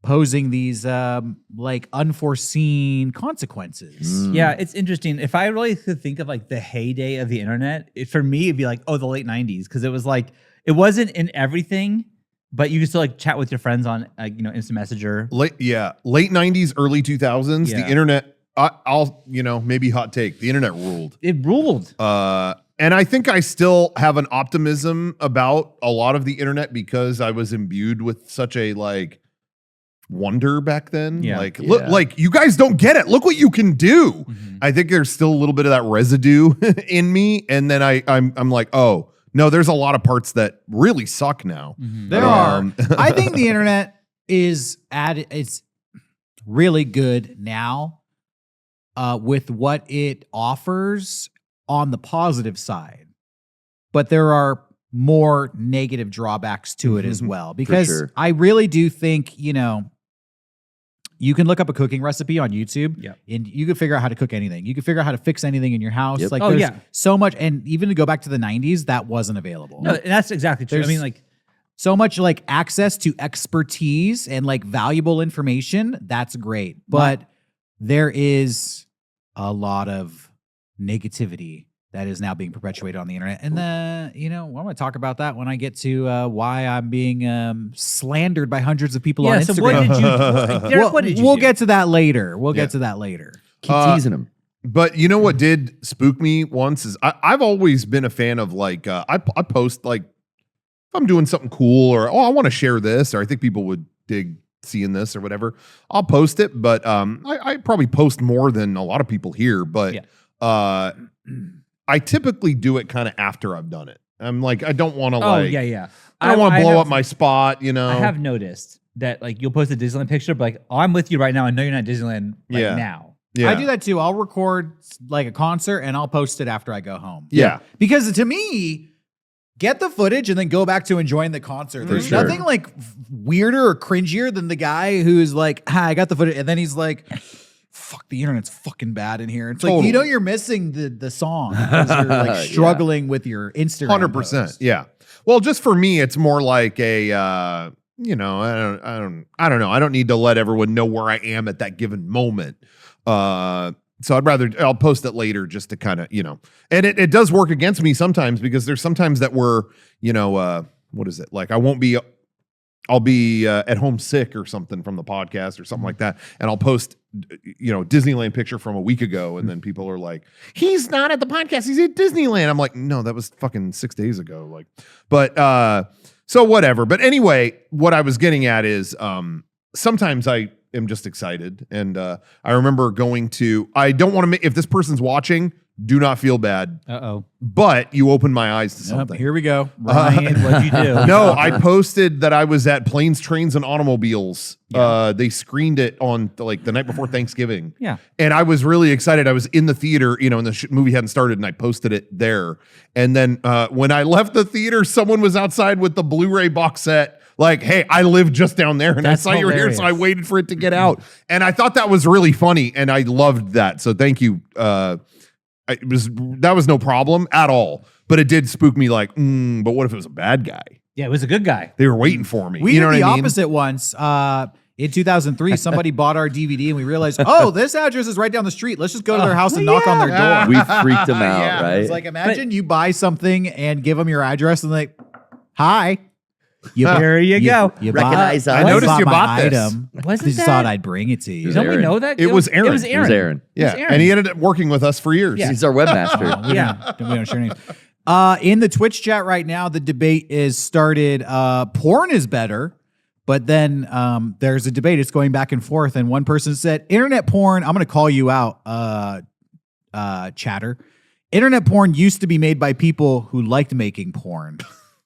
posing these like unforeseen consequences. Yeah, it's interesting. If I really could think of like the heyday of the internet, for me, it'd be like, the late 90s. Because it was like, it wasn't in everything, but you could still like chat with your friends on Instant Messenger. Late 90s, early 2000s, Yeah. the internet, I'll maybe hot take, the internet ruled. It ruled. And I think I still have an optimism about a lot of the internet because I was imbued with such a like wonder back then. Yeah. Like, look, like you guys don't get it. Look what you can do. Mhm. I think there's still a little bit of that residue in me. And then I'm like, oh no, there's a lot of parts that really suck now. Mhm. There are. I think the internet it's really good now with what it offers on the positive side, but there are more negative drawbacks to it as well, because sure. I really do think, you can look up a cooking recipe on YouTube and you can figure out how to cook anything. You can figure out how to fix anything in your house. Yep. Like Oh, there's yeah. so much. And even to go back to the 90s, that wasn't available. No, and that's exactly true. I There's- mean, like, So much like access to expertise and like valuable information. That's great. But there is a lot of negativity that is now being perpetuated on the internet. And I'm going to talk about that when I get to why I'm being slandered by hundreds of people on so Instagram. what did you Derek, what did you We'll do? get to that later. We'll Yeah. get to that later. Keep teasing them. But you know what did spook me once is I've always been a fan of like, I post like, if I'm doing something cool or, I want to share this, or I think people would dig seeing this or whatever, I'll post it. But I probably post more than a lot of people here, but I typically do it kind of after I've done it. I'm like, I don't want to I don't want to blow up my spot, I have noticed that like you'll post a Disneyland picture, but like, I'm with you right now. I know you're not at Disneyland now. Yeah. I do that too. I'll record like a concert and I'll post it after I go home. Yeah. Because to me, get the footage and then go back to enjoying the concert. There's sure. nothing like weirder or cringier than the guy who's like, I got the footage. And then he's like, fuck, the internet's fucking bad in here. It's like, Totally. you're missing the song because you're like struggling with your Instagram 100%. post. Yeah. Well, just for me, it's more like a, I don't know. I don't need to let everyone know where I am at that given moment. So I'll post it later just to kind of, and it does work against me sometimes because there's sometimes that we're, what is it? Like I'll be at home sick or something from the podcast or something like that. And I'll post, Disneyland picture from a week ago. And then people are like, he's not at the podcast. He's at Disneyland. I'm like, no, that was fucking 6 days ago. Like, but, so whatever. But anyway, what I was getting at is, sometimes I am just excited. And, I remember I don't want to make, if this person's watching, do not feel bad. But you opened my eyes to something. Here we go. Ryan, what'd you do? No, I posted that I was at Planes, Trains, and Automobiles. They screened it on like the night before Thanksgiving. Yeah. And I was really excited. I was in the theater, and the movie hadn't started, and I posted it there. And then when I left the theater, someone was outside with the Blu-ray box set. Like, hey, I live just down there, and That's I saw you were here, so I hilarious. waited for it to get out. And I thought that was really funny, and I loved that. So thank you. That was no problem at all. But it did spook me like, but what if it was a bad guy? Yeah, it was a good guy. They were waiting for me. We you know did the what I mean? opposite once. In 2003, somebody bought our DVD and we realized, oh, this address is right down the street. Let's just go to their house and knock on their door. We freaked them out, Yeah. right? It's like, imagine you buy something and give them your address and like, hi. There you go. You Recognize bought, us. I noticed you my bought this. item. Wasn't Just that- thought I'd bring it to you. was Don't we Aaron. know that? It was Aaron. It was It Aaron. was Aaron. Yeah, Aaron. and he ended up working with us for years. Yeah. He's our webmaster. We Yeah. don't share names. In the Twitch chat right now, the debate is started. Porn is better, but then there's a debate. It's going back and forth, and one person said, "Internet porn." I'm going to call you out, chatter. Internet porn used to be made by people who liked making porn.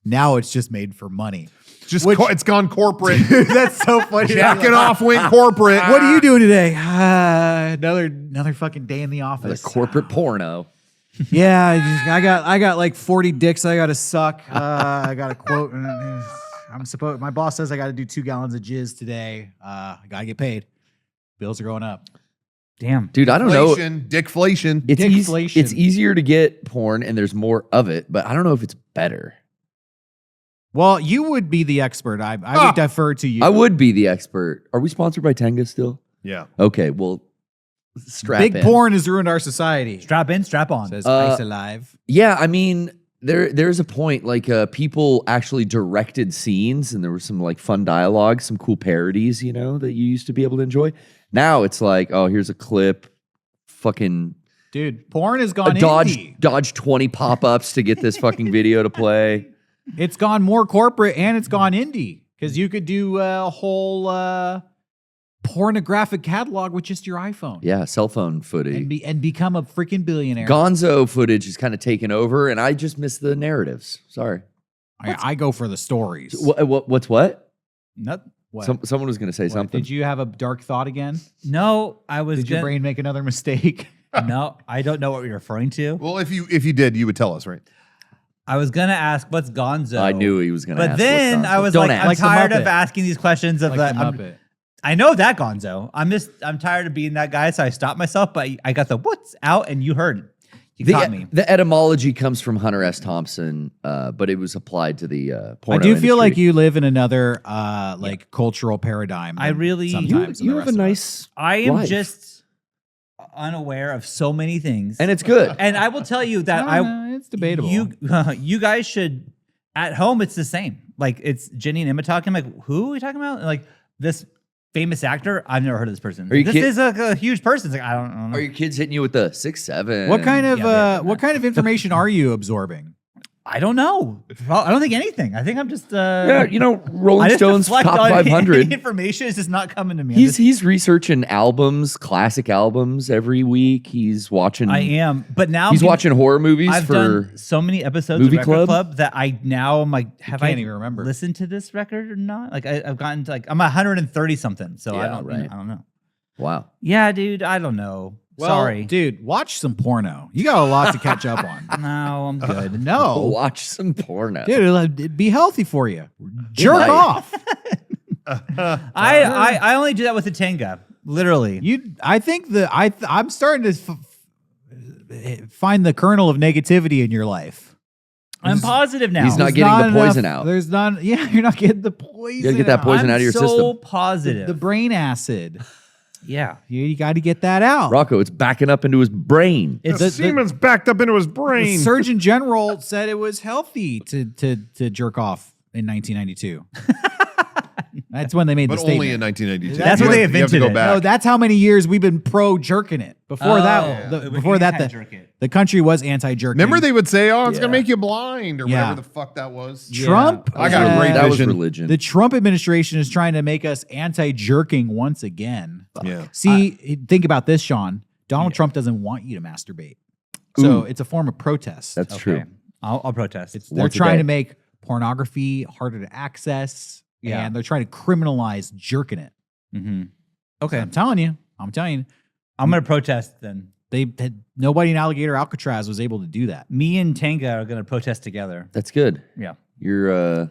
Now it's just made for money. Just Which- it's gone corporate. That's so funny. Jacking off went corporate. What are you doing today? Another fucking day in the The office. corporate porno. Yeah, I got like 40 dicks I got to suck. I got a quote. My boss says I got to do 2 gallons of jizz today. I got to get paid. Bills are going up. Damn. Dude, I don't know. Dickflation. Dickflation. It's easier to get porn and there's more of it, but I don't know if it's better. Well, you would be the expert. I would defer to you. I would be the expert. Are we sponsored by Tenga still? Yeah. Okay, well, strap Big in. porn has ruined our society. Strap in, strap on. Says Uh, Ice Alive. Yeah, I mean, there's a point like people actually directed scenes and there was some like fun dialogue, some cool parodies, you know, that you used to be able to enjoy. Now it's like, oh, here's a clip, fucking Dude, porn has gone indie. dodge 20 pop-ups to get this fucking video to play. It's gone more corporate and it's gone indie because you could do a whole pornographic catalog with just your iPhone. Yeah, cell phone footage. And become a freaking billionaire. Gonzo footage is kind of taken over, and I just miss the narratives. Sorry. I go for the stories. What's what? What? Someone was going to say What? something. Did you have a dark thought again? No, I was Did your brain make another mistake? No, I don't know what you're referring to. Well, if you did, you would tell us, right? I was gonna ask what's Gonzo. I knew he was going to ask. But then what's I Gonzo. was Don't like, ask. I'm Like the tired of Muppet. asking these questions of Like the. the I'm- Muppet. I know that Gonzo. I'm tired of being that guy, so I stopped myself. But I got the what's out, and you heard. You caught me. The etymology comes from Hunter S. Thompson, but it was applied to the I porno do feel like industry. you live in another cultural paradigm. I than really- sometimes than You the have rest a of us. nice I am life. just unaware of so many things, and it's good. And I will tell you that It's debatable. You guys should at home. It's the same. Like it's Jenny and Emma talking. I'm like, who are we talking about? And like this famous actor. I've never heard of this person. Are you This kid- is a huge person. It's like I don't know. Are your kids hitting you with the 6'7"? What kind of Yeah. what kind of information are you absorbing? I don't know. I don't think anything. I think I'm just. Yeah, you know, I Rolling just Stones reflect top on 500. information is just not coming to me. He's researching albums, classic albums every week. He's watching. I am, but now He's watching horror movies I've for. done so many episodes Movie of Record Club? Club that I now am like, have I can't even remember. listened to this record or not? Like I've gotten to like I'm 130 something, so I Yeah, don't. right. I don't know. Wow. Yeah, dude, I don't know. Well, Sorry, dude, watch some porno. You got a lot to catch up on. no, I'm good. No, Watch some porno. dude, it'd be healthy for you. Jerk might. off. I only do that with the Tenga, literally. I think I'm starting to find the kernel of negativity in your life. I'm positive now. He's not There's getting the poison enough- out. There's none. Yeah, you're not getting the poison. You gotta get that poison out of your so system. positive. The brain acid. yeah. You got to get that out. Rocco, it's backing up into his brain. It's The semen's backed up into his The brain. Surgeon General said it was healthy to jerk off in 1992. That's when they made but the only statement. in 1992. That's You when they have- you have to invented go it. back. No, that's how many years we've been pro jerking it. Before that, the country was anti jerking. Remember they would say, "Oh, it's Yeah. gonna make you blind" or Yeah. whatever the fuck that was. Trump. I got a great That was vision. religion. The Trump administration is trying to make us anti jerking once again. Yeah. See, think about this, Sean. Donald Trump doesn't want you to masturbate, so Ooh. it's a form of protest. That's Okay. true. I'll protest. They're Once a trying day. to make pornography harder to access, Yeah. and they're trying to criminalize jerking it. Mm-hmm. So Okay. I'm telling you, I'm gonna protest then. nobody in Alligator Alcatraz was able to do that. Me and Tenga are gonna protest together. That's good. Yeah. You're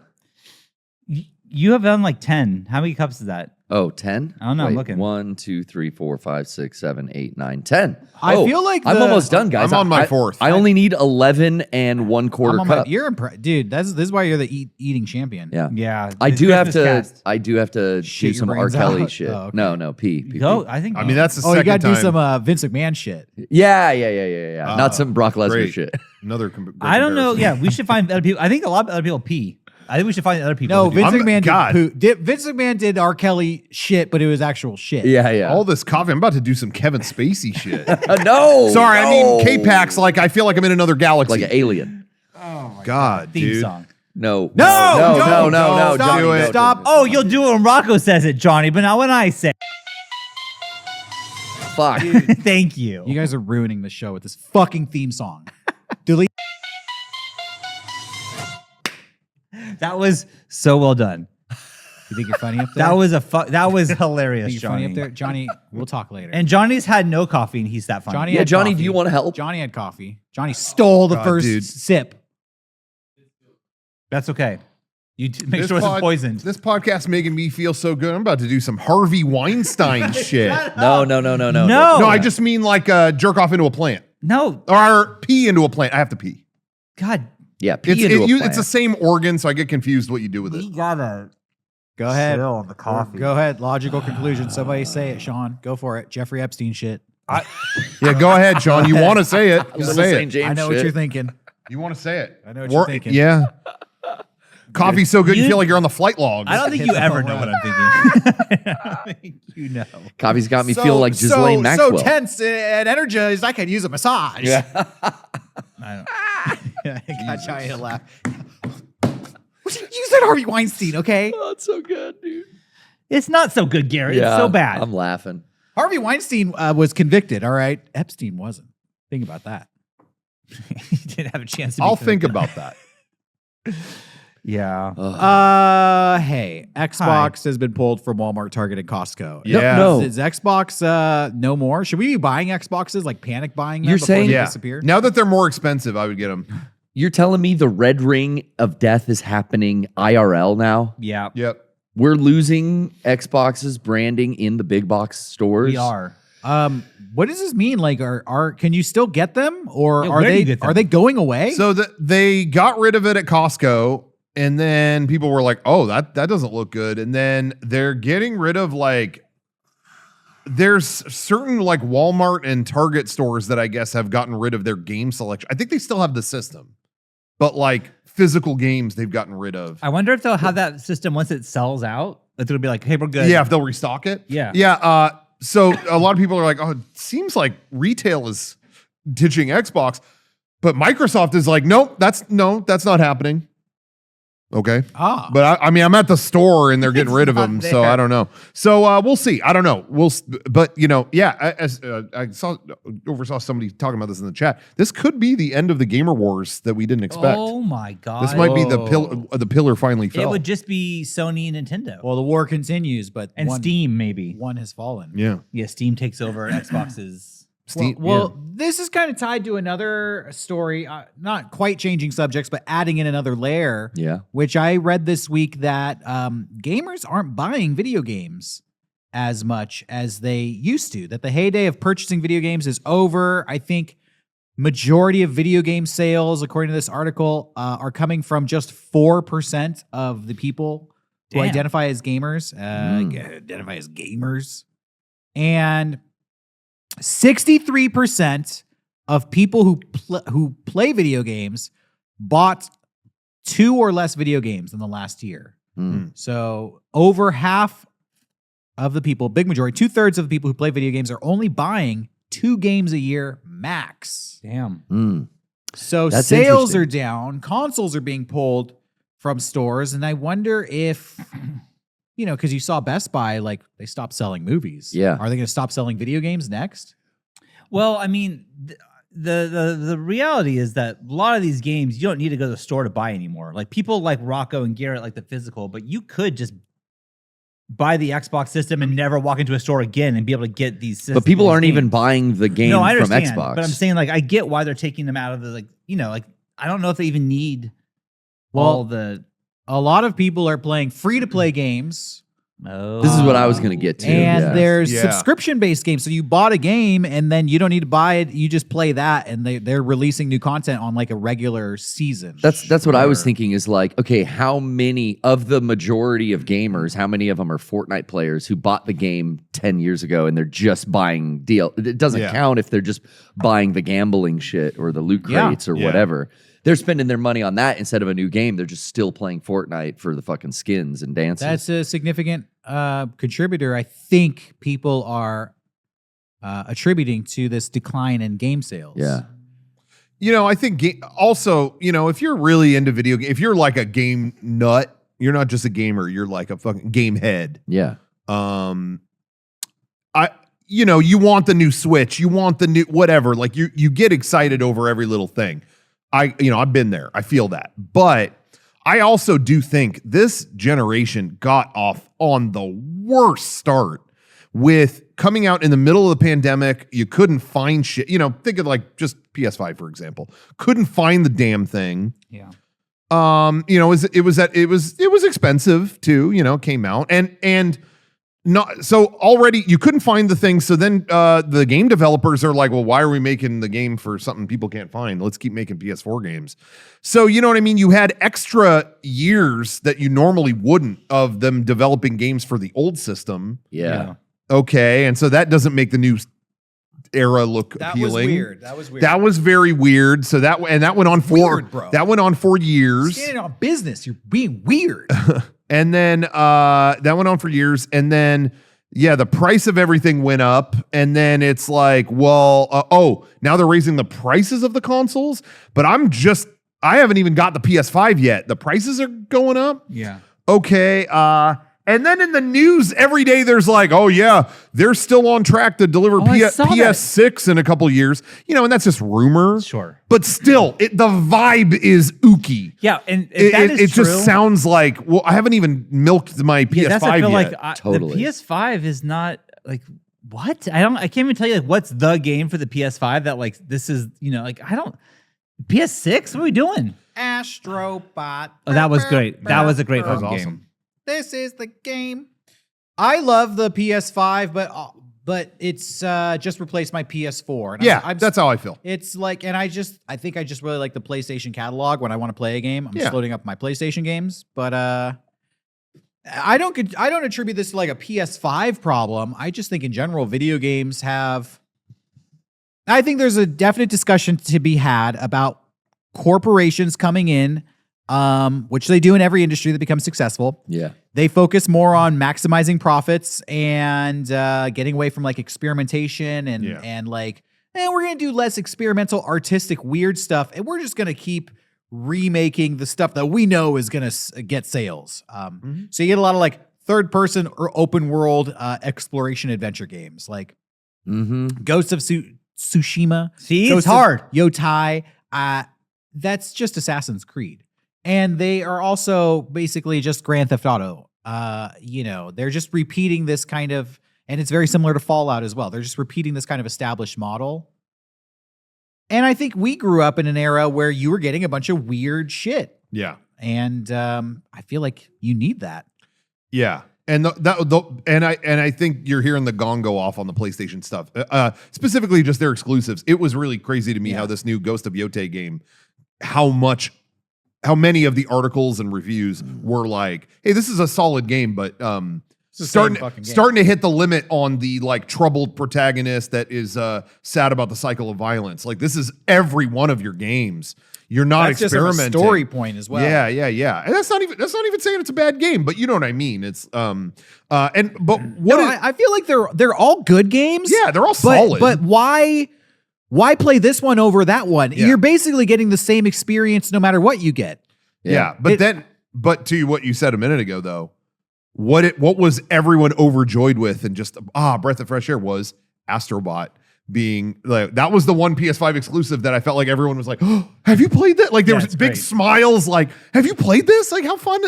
You have done like 10. How many cups is that? Oh, 10? I don't know, I'm Wait, looking. 1, 2, 3, 4, 5, 6, 7, 8, 9, 10. I Oh, feel like I'm the- almost done, guys. I'm on my I- fourth. I only need 11 and 1/4 I'm on my, cup. you're dude. This is why you're the eating champion. Yeah. Yeah. I the do have to. Christmas cast. I do have to Shit do your some R. brains Kelly out? shit. Oh, okay. No, pee. Go. I think. I mean, that's the Oh, you second got to do time. some Vince McMahon shit. Yeah. Not some Brock Lesnar great. shit. Another I don't know. comparison. Yeah, we should find other people. I think a lot of other people pee. I think we should find other people. No, who do Vince that. McMahon God. Vince McMahon did R. Kelly shit, but it was actual shit. Yeah. All this coffee. I'm about to do some Kevin Spacey shit. No. Sorry, I no. mean K-Pax. Like I feel like I'm in another galaxy. Like an alien. God, theme dude. song. No. No, No. don't, No. stop, Johnny, no, stop. Oh, you'll do it when Rocco says it, Johnny, but not when I say. Fuck. Thank you. You guys are ruining the show with this fucking theme song. Delete. That was so well done. You think you're funny up there? That was that was hilarious, Think you're funny Johnny. up there, Johnny. We'll talk later. And Johnny's had no coffee, and he's that funny. Johnny Yeah, had Johnny, coffee. do you want to help? Johnny had coffee. Johnny stole the God, first dude. sip. That's okay. You make This sure it's pod- poisoned. This podcast making me feel so good. I'm about to do some Harvey Weinstein shit. No. No. I just mean like jerk off into a plant No, or pee into a plant. I have to pee. God, Yeah. Pee into a It's plant. the same organ, so I get confused what you do with it. we gotta Go ahead. chill on the coffee. Go ahead. Logical conclusion. Somebody say it, Sean. Go for it. Jeffrey Epstein shit. Yeah, go ahead, Sean. You want to say it? You Little say St. it. James I know what shit. you're thinking. You want to say it? I know what you're thinking. Yeah. Coffee's so good, you You- feel like you're on the flight logs. I don't think Hit you the ever home know run. what I'm thinking. I don't think you know. Coffee's got me feeling like Ghislaine Maxwell. So tense and energized, I could use a massage. Yeah. I I got Johnny to laugh. You said Harvey Weinstein, okay? Oh, it's so good, dude. It's not so good, Gary. It's so bad. I'm laughing. Harvey Weinstein was convicted, all right? Epstein wasn't. Think about that. He didn't have a chance to be I'll think convicted. about that. Yeah. Hey, Xbox has been pulled from Walmart, Target, and Costco. Yeah. No. Is Xbox no more? Should we be buying Xboxes, like panic buying them You're before saying- they Yeah. disappear? Now that they're more expensive, I would get them. You're telling me the red ring of death is happening IRL now? Yeah. Yep. We're losing Xbox's branding in the big box stores. We are. What does this mean? Like, are can you still get them, or Yeah, are where do you they get them? are they going away? So they got rid of it at Costco, and then people were like, "Oh, that doesn't look good." And then they're getting rid of like there's certain like Walmart and Target stores that I guess have gotten rid of their game selection. I think they still have the system, but like physical games they've gotten rid of. I wonder if they'll have that system once it sells out. That it'll be like, hey, we're good. Yeah, if they'll restock it. Yeah. Yeah. So a lot of people are like, "Oh, it seems like retail is ditching Xbox," but Microsoft is like, "Nope, that's not happening." Okay. But I mean, I'm at the store and they're getting It's rid of not them, so there. I don't know. So we'll see. I don't know. But you know, yeah. I oversaw somebody talking about this in the chat. This could be the end of the gamer wars that we didn't expect. Oh my god. This might be the pillar finally It fell. would just be Sony and Nintendo. Well, the war continues, but and Steam, maybe. one has fallen. Yeah. Yeah, Steam takes over Xbox's. Steam- Well, this is kind of tied to another story, not quite changing subjects, but adding in another layer. Yeah. Which I read this week that gamers aren't buying video games as much as they used to. That the heyday of purchasing video games is over. I think majority of video game sales, according to this article, are coming from just 4% of the people who Damn. identify as gamers. And 63% of people who play video games bought 2 or less video games in the last year. Mm. So over half of the people, big majority, 2/3 of the people who play video games are only buying 2 games a year max. Damn. Mm. So That's sales interesting. are down, consoles are being pulled from stores, and I wonder if, you know, because you saw Best Buy, like they stopped selling movies. Yeah. Are they going to stop selling video games next? Well, I mean, the reality is that a lot of these games you don't need to go to the store to buy anymore. Like people like Rocco and Garrett like the physical, but you could just buy the Xbox system and never walk into a store again and be able to get these systems. But people aren't games. even buying the game No, I from understand, Xbox. but I'm saying like I get why they're taking them out of the like like I don't know if they even need all the A lot of people are playing free to play games Oh. This is what I was going to get to. And yeah. there's Yeah. subscription-based games. So you bought a game and then you don't need to buy it. You just play that, and they're releasing new content on like a regular season. That's what I was Sure. thinking is like, okay, how many of the majority of gamers, how many of them are Fortnite players who bought the game 10 years ago and they're just buying deal? It doesn't Yeah. count if they're just buying the gambling shit or the loot Yeah. crates or Yeah. whatever. They're spending their money on that instead of a new game. They're just still playing Fortnite for the fucking skins and dances. That's a significant contributor. I think people are attributing to this decline in game sales. yeah. I think also, if you're really into video games, if you're like a game nut, you're not just a gamer, you're like a fucking game head. Yeah. You want the new Switch, you want the new whatever, like you get excited over every little thing. I've been there. I feel that. But I also do think this generation got off on the worst start with coming out in the middle of the pandemic. You couldn't find shit. Think of like just PS5, for example. Couldn't find the damn thing. Yeah. It was expensive too, came out and not so already you couldn't find the thing. So then the game developers are like, well, why are we making the game for something people can't find? Let's keep making PS4 games. So you know what I mean? You had extra years that you normally wouldn't of them developing games for the old system. Yeah. Okay. And so that doesn't make the new era look appealing. That was weird. That was very weird. So that went on for Weird, bro. that went on for years. Standing on business. You're being weird. And then that went on for years. And then, the price of everything went up. And then it's like, well, now they're raising the prices of the consoles. But I haven't even got the PS5 yet. The prices are going up. Yeah. Okay. And then in the news every day, there's like, oh yeah, they're still on track to deliver I saw that. PS6 in a couple of years. And that's just rumor. Sure. But still, the vibe is ooky. Yeah, and that is It true. just sounds like, well, I haven't even milked my PS5 that's I feel yet. like Totally. the PS5 is not like what I can't even tell you like what's the game for the PS5 that like this is PS6. What are we doing? Astrobot. Oh, that was great. That was a great That was fucking awesome. game. This is the game. I love the PS5, but it's just replaced my PS4. And Yeah, that's how I feel. It's like, and I think I just really like the PlayStation catalog when I want to play a game. I'm just Yeah. loading up my PlayStation games, but I don't attribute this to like a PS5 problem. I just think in general, video games have. I think there's a definite discussion to be had about corporations coming in, which they do in every industry that becomes successful. Yeah. They focus more on maximizing profits and getting away from like experimentation and like, we're going to do less experimental, artistic, weird stuff. And we're just going to keep remaking the stuff that we know is going to get sales. So you get a lot of like third person or open world exploration adventure games like Ghosts of Tsushima. See, Ghosts it's of hard. Yotai. That's just Assassin's Creed. And they are also basically just Grand Theft Auto. They're just repeating this kind of, and it's very similar to Fallout as well. They're just repeating this kind of established model. And I think we grew up in an era where you were getting a bunch of weird shit. Yeah. And I feel like you need that. Yeah. And I think you're hearing the gong go off on the PlayStation stuff, specifically just their exclusives. It was really crazy to me how this new Ghost of Yote game, how many of the articles and reviews were like, hey, this is a solid game, but starting to hit the limit on the like troubled protagonist that is sad about the cycle of violence. Like this is every one of your games. You're not That's experimenting. just a story point as well. Yeah. And that's not even saying it's a bad game, but you know what I mean. It's I feel like they're all good games. Yeah, they're all solid. But why play this one over that one? Yeah. You're basically getting the same experience no matter what you get. Yeah. But to what you said a minute ago though, what was everyone overjoyed with and just breath of fresh air was Astrobot being like, that was the one PS5 exclusive that I felt like everyone was like, oh, have you played that? Like there was big smiles like, have you played this? Like how fun,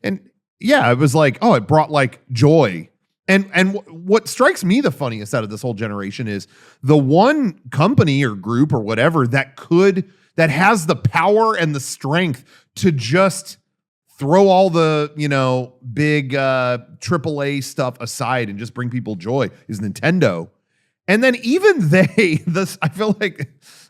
and yeah, it was like, oh, it brought like joy. And what strikes me the funniest out of this whole generation is the one company or group or whatever that has the power and the strength to just throw all the, big AAA stuff aside and just bring people joy is Nintendo. And then even I feel like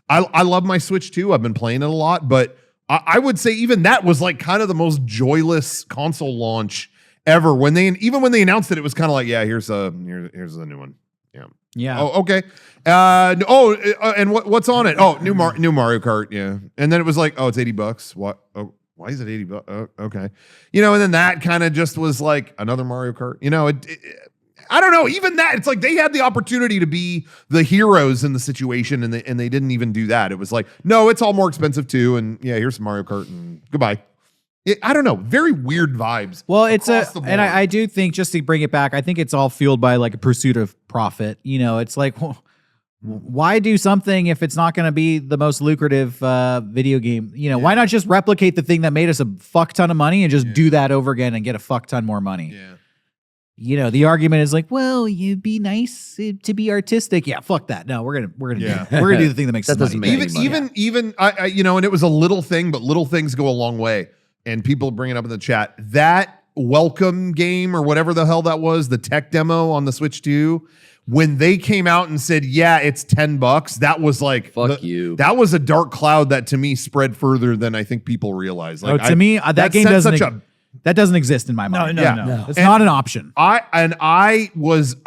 I love my Switch too. I've been playing it a lot, but I would say even that was like kind of the most joyless console launch ever. When they announced it was kind of like, yeah, here's a new one. Yeah. Yeah. Oh, okay. And what's on it? Oh, new Mario Kart. Yeah. And then it was like, oh, it's $80. What? Oh, why is it $80? Oh, okay. And then that kind of just was like another Mario Kart. I don't know. Even that, it's like they had the opportunity to be the heroes in the situation, and they didn't even do that. It was like, no, it's all more expensive too, and yeah, here's some Mario Kart, and goodbye. I don't know. Very weird vibes. Well, and I do think, just to bring it back, I think it's all fueled by like a pursuit of profit. It's like, well, why do something if it's not going to be the most lucrative video game? Why not just replicate the thing that made us a fuck ton of money and just do that over again and get a fuck ton more money? Yeah. The argument is like, well, you'd be nice to be artistic. Yeah, fuck that. No, we're gonna do the thing that makes that us doesn't money. make any money. Even and it was a little thing, but little things go a long way. And people bring it up in the chat. That welcome game or whatever the hell that was, the tech demo on the Switch 2, when they came out and said, yeah, it's $10, that was like, fuck you. That was a dark cloud that to me spread further than I think people realize. Like, to me, that game that doesn't exist in my mind. No. It's not an option. I was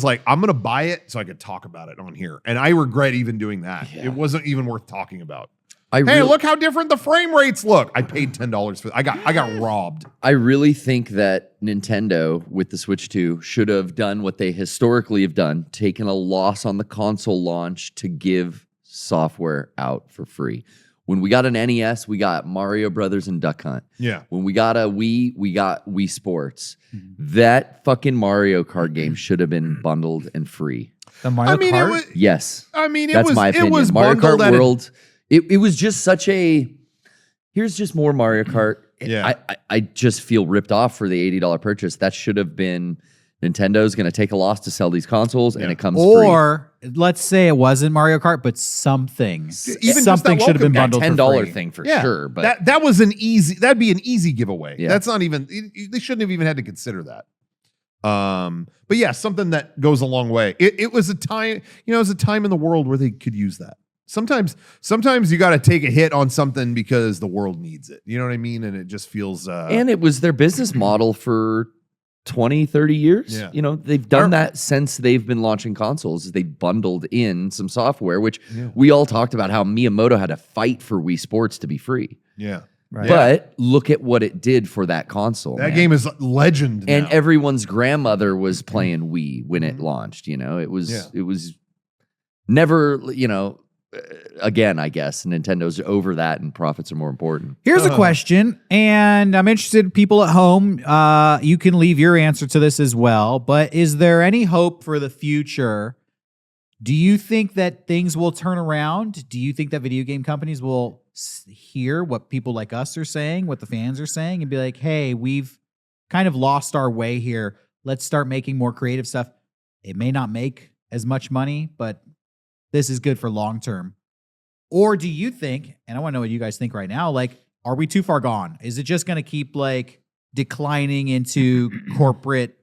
like, I'm gonna buy it so I could talk about it on here. And I regret even doing that. Yeah. It wasn't even worth talking about. Hey, look how different the frame rates look. I paid $10 for it. I got robbed. I really think that Nintendo with the Switch 2 should have done what they historically have done, taken a loss on the console launch to give software out for free. When we got an NES, we got Mario Brothers and Duck Hunt. Yeah. When we got a Wii, we got Wii Sports. That fucking Mario Kart game should have been bundled and free. The Mario Kart? Yes. That's my opinion. It was Mario Kart bundled World. It was just such a, here's just more Mario Kart. Yeah. I just feel ripped off for the $80 purchase. That should have been, Nintendo's going to take a loss to sell these consoles, and it comes free. Or let's say it wasn't Mario Kart, but something should have been bundled $10 for free. thing for sure. But that'd be an easy giveaway. Yeah. That's not even, they shouldn't have even had to consider that. But yeah, something that goes a long way. It was a time, it was a time in the world where they could use that. Sometimes you got to take a hit on something because the world needs it. You know what I mean? And it just feels, and it was their business model for 20, 30 years. Yeah. They've done that since they've been launching consoles. They bundled in some software, which we all talked about how Miyamoto had to fight for Wii Sports to be free. Yeah. Right. But look at what it did for that console. That game is legend now. And everyone's grandmother was playing Wii when it launched. It was never, again, I guess Nintendo's over that and profits are more important. Here's a question, and I'm interested, people at home, you can leave your answer to this as well, but is there any hope for the future? Do you think that things will turn around? Do you think that video game companies will hear what people like us are saying, what the fans are saying, and be like, hey, we've kind of lost our way here. Let's start making more creative stuff. It may not make as much money, but this is good for long term. Or do you think, and I want to know what you guys think right now, like, are we too far gone? Is it just going to keep like declining into corporate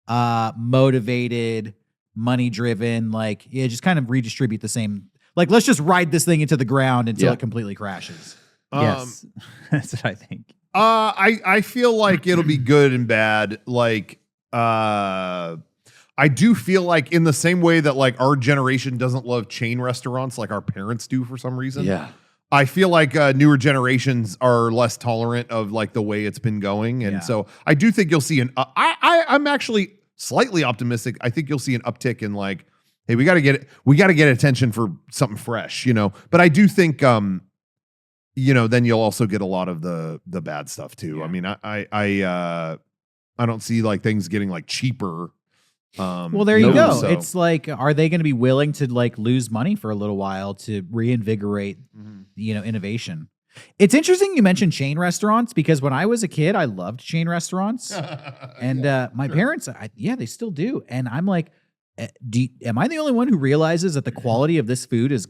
motivated, money driven, like, just kind of redistribute the same, like, let's just ride this thing into the ground until it completely crashes? Yes. That's what I think. I feel like it'll be good and bad. Like, I do feel like in the same way that like our generation doesn't love chain restaurants like our parents do for some reason. Yeah. I feel like newer generations are less tolerant of like the way it's been going. And so I do think you'll see I'm actually slightly optimistic. I think you'll see an uptick in like, hey, we got to get attention for something fresh, but I do think, then you'll also get a lot of the bad stuff too. Yeah. I mean, I don't see like things getting like cheaper. Well, there you go. So. It's like, are they going to be willing to like lose money for a little while to reinvigorate, innovation? It's interesting you mentioned chain restaurants because when I was a kid, I loved chain restaurants, and my parents, they still do. And I'm like, am I the only one who realizes that the quality of this food has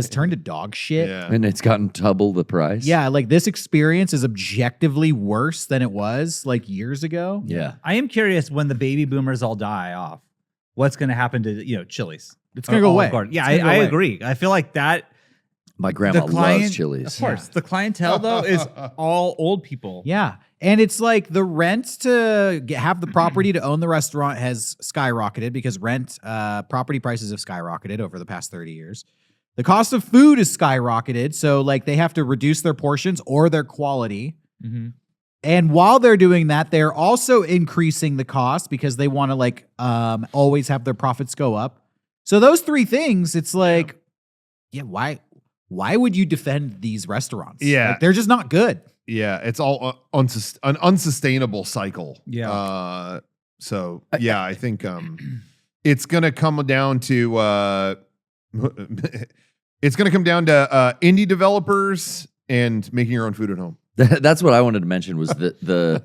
turned to dog shit? Yeah. And it's gotten double the price. Yeah, like this experience is objectively worse than it was like years ago. Yeah. I am curious when the baby boomers all die off, what's going to happen to Chili's? It's gonna go away. Yeah, It's gonna go I away. agree. I feel like that. My grandma The client- loves Chili's. Of course, the clientele though is all old people. Yeah. And it's like the rent to have the property to own the restaurant has skyrocketed because property prices have skyrocketed over the past 30 years. The cost of food is skyrocketed. So like they have to reduce their portions or their quality. Mm-hmm. And while they're doing that, they're also increasing the cost because they want to like always have their profits go up. So those three things, it's like, why would you defend these restaurants? Yeah. Like, they're just not good. Yeah, it's all an unsustainable cycle. Yeah. So yeah, I think it's gonna come down to indie developers and making your own food at home. That's what I wanted to mention was the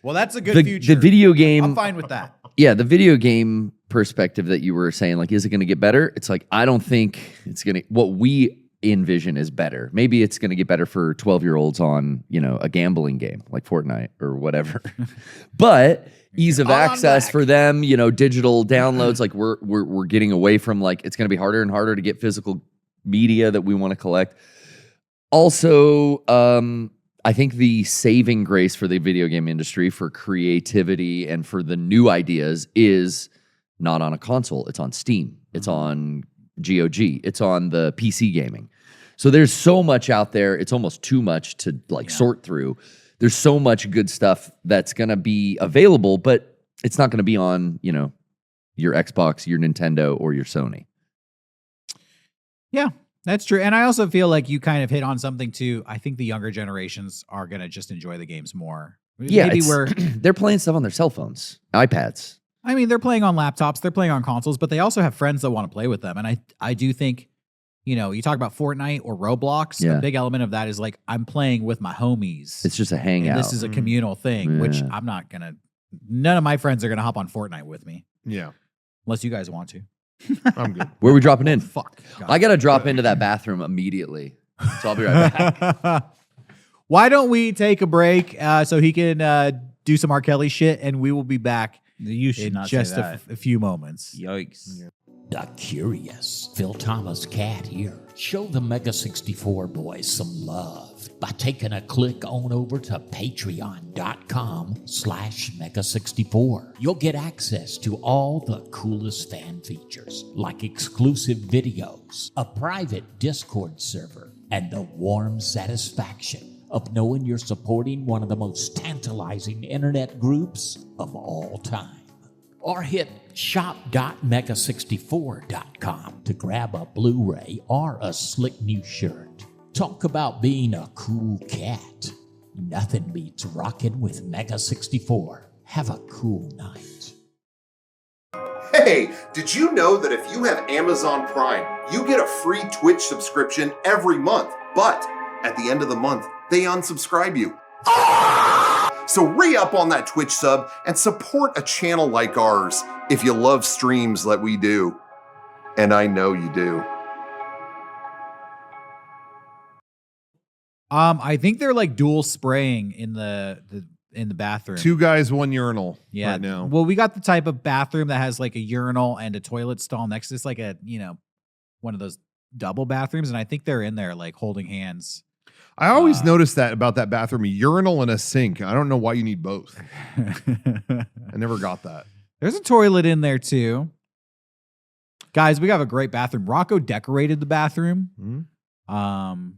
Well, that's a good future. the video game. I'm fine with that. Yeah, the video game perspective that you were saying, like, is it going to get better? It's like, I don't think it's going to, what we envision is better. Maybe it's going to get better for 12-year-olds on, a gambling game like Fortnite or whatever. But ease of access for them, digital downloads, like we're getting away from like, it's going to be harder and harder to get physical media that we want to collect. Also, I think the saving grace for the video game industry for creativity and for the new ideas is not on a console. It's on Steam. It's on GOG. It's on the PC gaming. So there's so much out there. It's almost too much to sort through. There's so much good stuff that's going to be available, but it's not going to be on, your Xbox, your Nintendo, or your Sony. Yeah, that's true. And I also feel like you kind of hit on something too. I think the younger generations are going to just enjoy the games more. Yeah, Maybe they're playing stuff on their cell phones, iPads. I mean, they're playing on laptops, they're playing on consoles, but they also have friends that want to play with them. And I do think, you talk about Fortnite or Roblox, Yeah. a big element of that is like, I'm playing with my homies. It's just a And hangout. this is a communal thing, which Yeah. I'm not going to, none of my friends are going to hop on Fortnite with me, Yeah, unless you guys want to. I'm good. Where are we dropping in? Fuck. I got to drop into that bathroom immediately. So I'll be right back. Why don't we take a break so he can do some R. Kelly shit, and we will be back You should in not just say that. a few moments. Yikes. The Curious. Phil Thomas Cat here. Show the Mega64 boys some love by taking a click on over to patreon.com/Mega64. You'll get access to all the coolest fan features like exclusive videos, a private Discord server, and the warm satisfaction of knowing you're supporting one of the most tantalizing internet groups of all time. Or hit shop.mega64.com to grab a Blu-ray or a slick new shirt. Talk about being a cool cat. Nothing beats rocking with Mega64. Have a cool night. Hey, did you know that if you have Amazon Prime, you get a free Twitch subscription every month, but at the end of the month, they unsubscribe you? So re-up on that Twitch sub and support a channel like ours if you love streams like we do. And I know you do. I think they're like dual spraying in the bathroom. 2 guys, 1 urinal. Yeah. Right now. Well, we got the type of bathroom that has like a urinal and a toilet stall next to it's like a, one of those double bathrooms. And I think they're in there like holding hands. I always noticed that about that bathroom: a urinal and a sink. I don't know why you need both. I never got that. There's a toilet in there too. Guys, we have a great bathroom. Rocco decorated the bathroom. Mhm.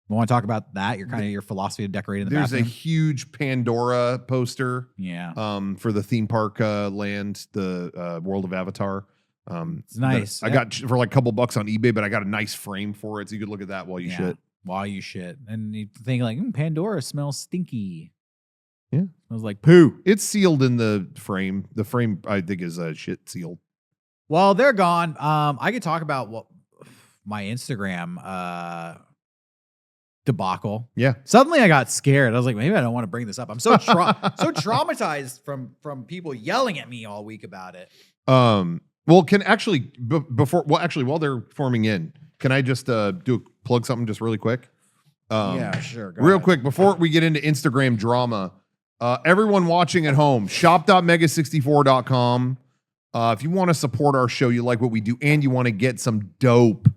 We want to talk about that? Your philosophy of decorating the There's bathroom. a huge Pandora poster. Yeah. For the theme park land, the World of Avatar. It's nice. I got for like a couple bucks on eBay, but I got a nice frame for it, so you could look at that while you shit. While you shit. And you think like, Pandora smells stinky. Yeah. Smells like poo. It's sealed in the frame. The frame, I think, is shit sealed. Well, they're gone. I could talk about what my Instagram debacle. Yeah. Suddenly I got scared. I was like, maybe I don't want to bring this up. I'm so so traumatized from people yelling at me all week about it. Well, can actually while they're forming in, can I just plug something just really quick? Yeah, sure. Go Real ahead. quick before we get into Instagram drama, everyone watching at home, shop.mega64.com. If you want to support our show, you like what we do, and you want to get some dope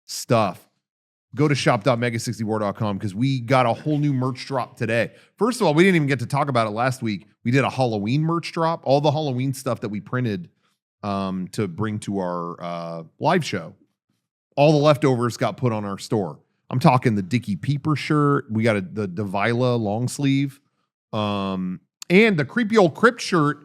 stuff, go to shop.mega64.com because we got a whole new merch drop today. First of all, we didn't even get to talk about it last week. We did a Halloween merch drop, all the Halloween stuff that we printed to bring to our live show. All the leftovers got put on our store. I'm talking the Dickie Peeper shirt. We got the Davila long sleeve. And the Creepy Old Crypt shirt.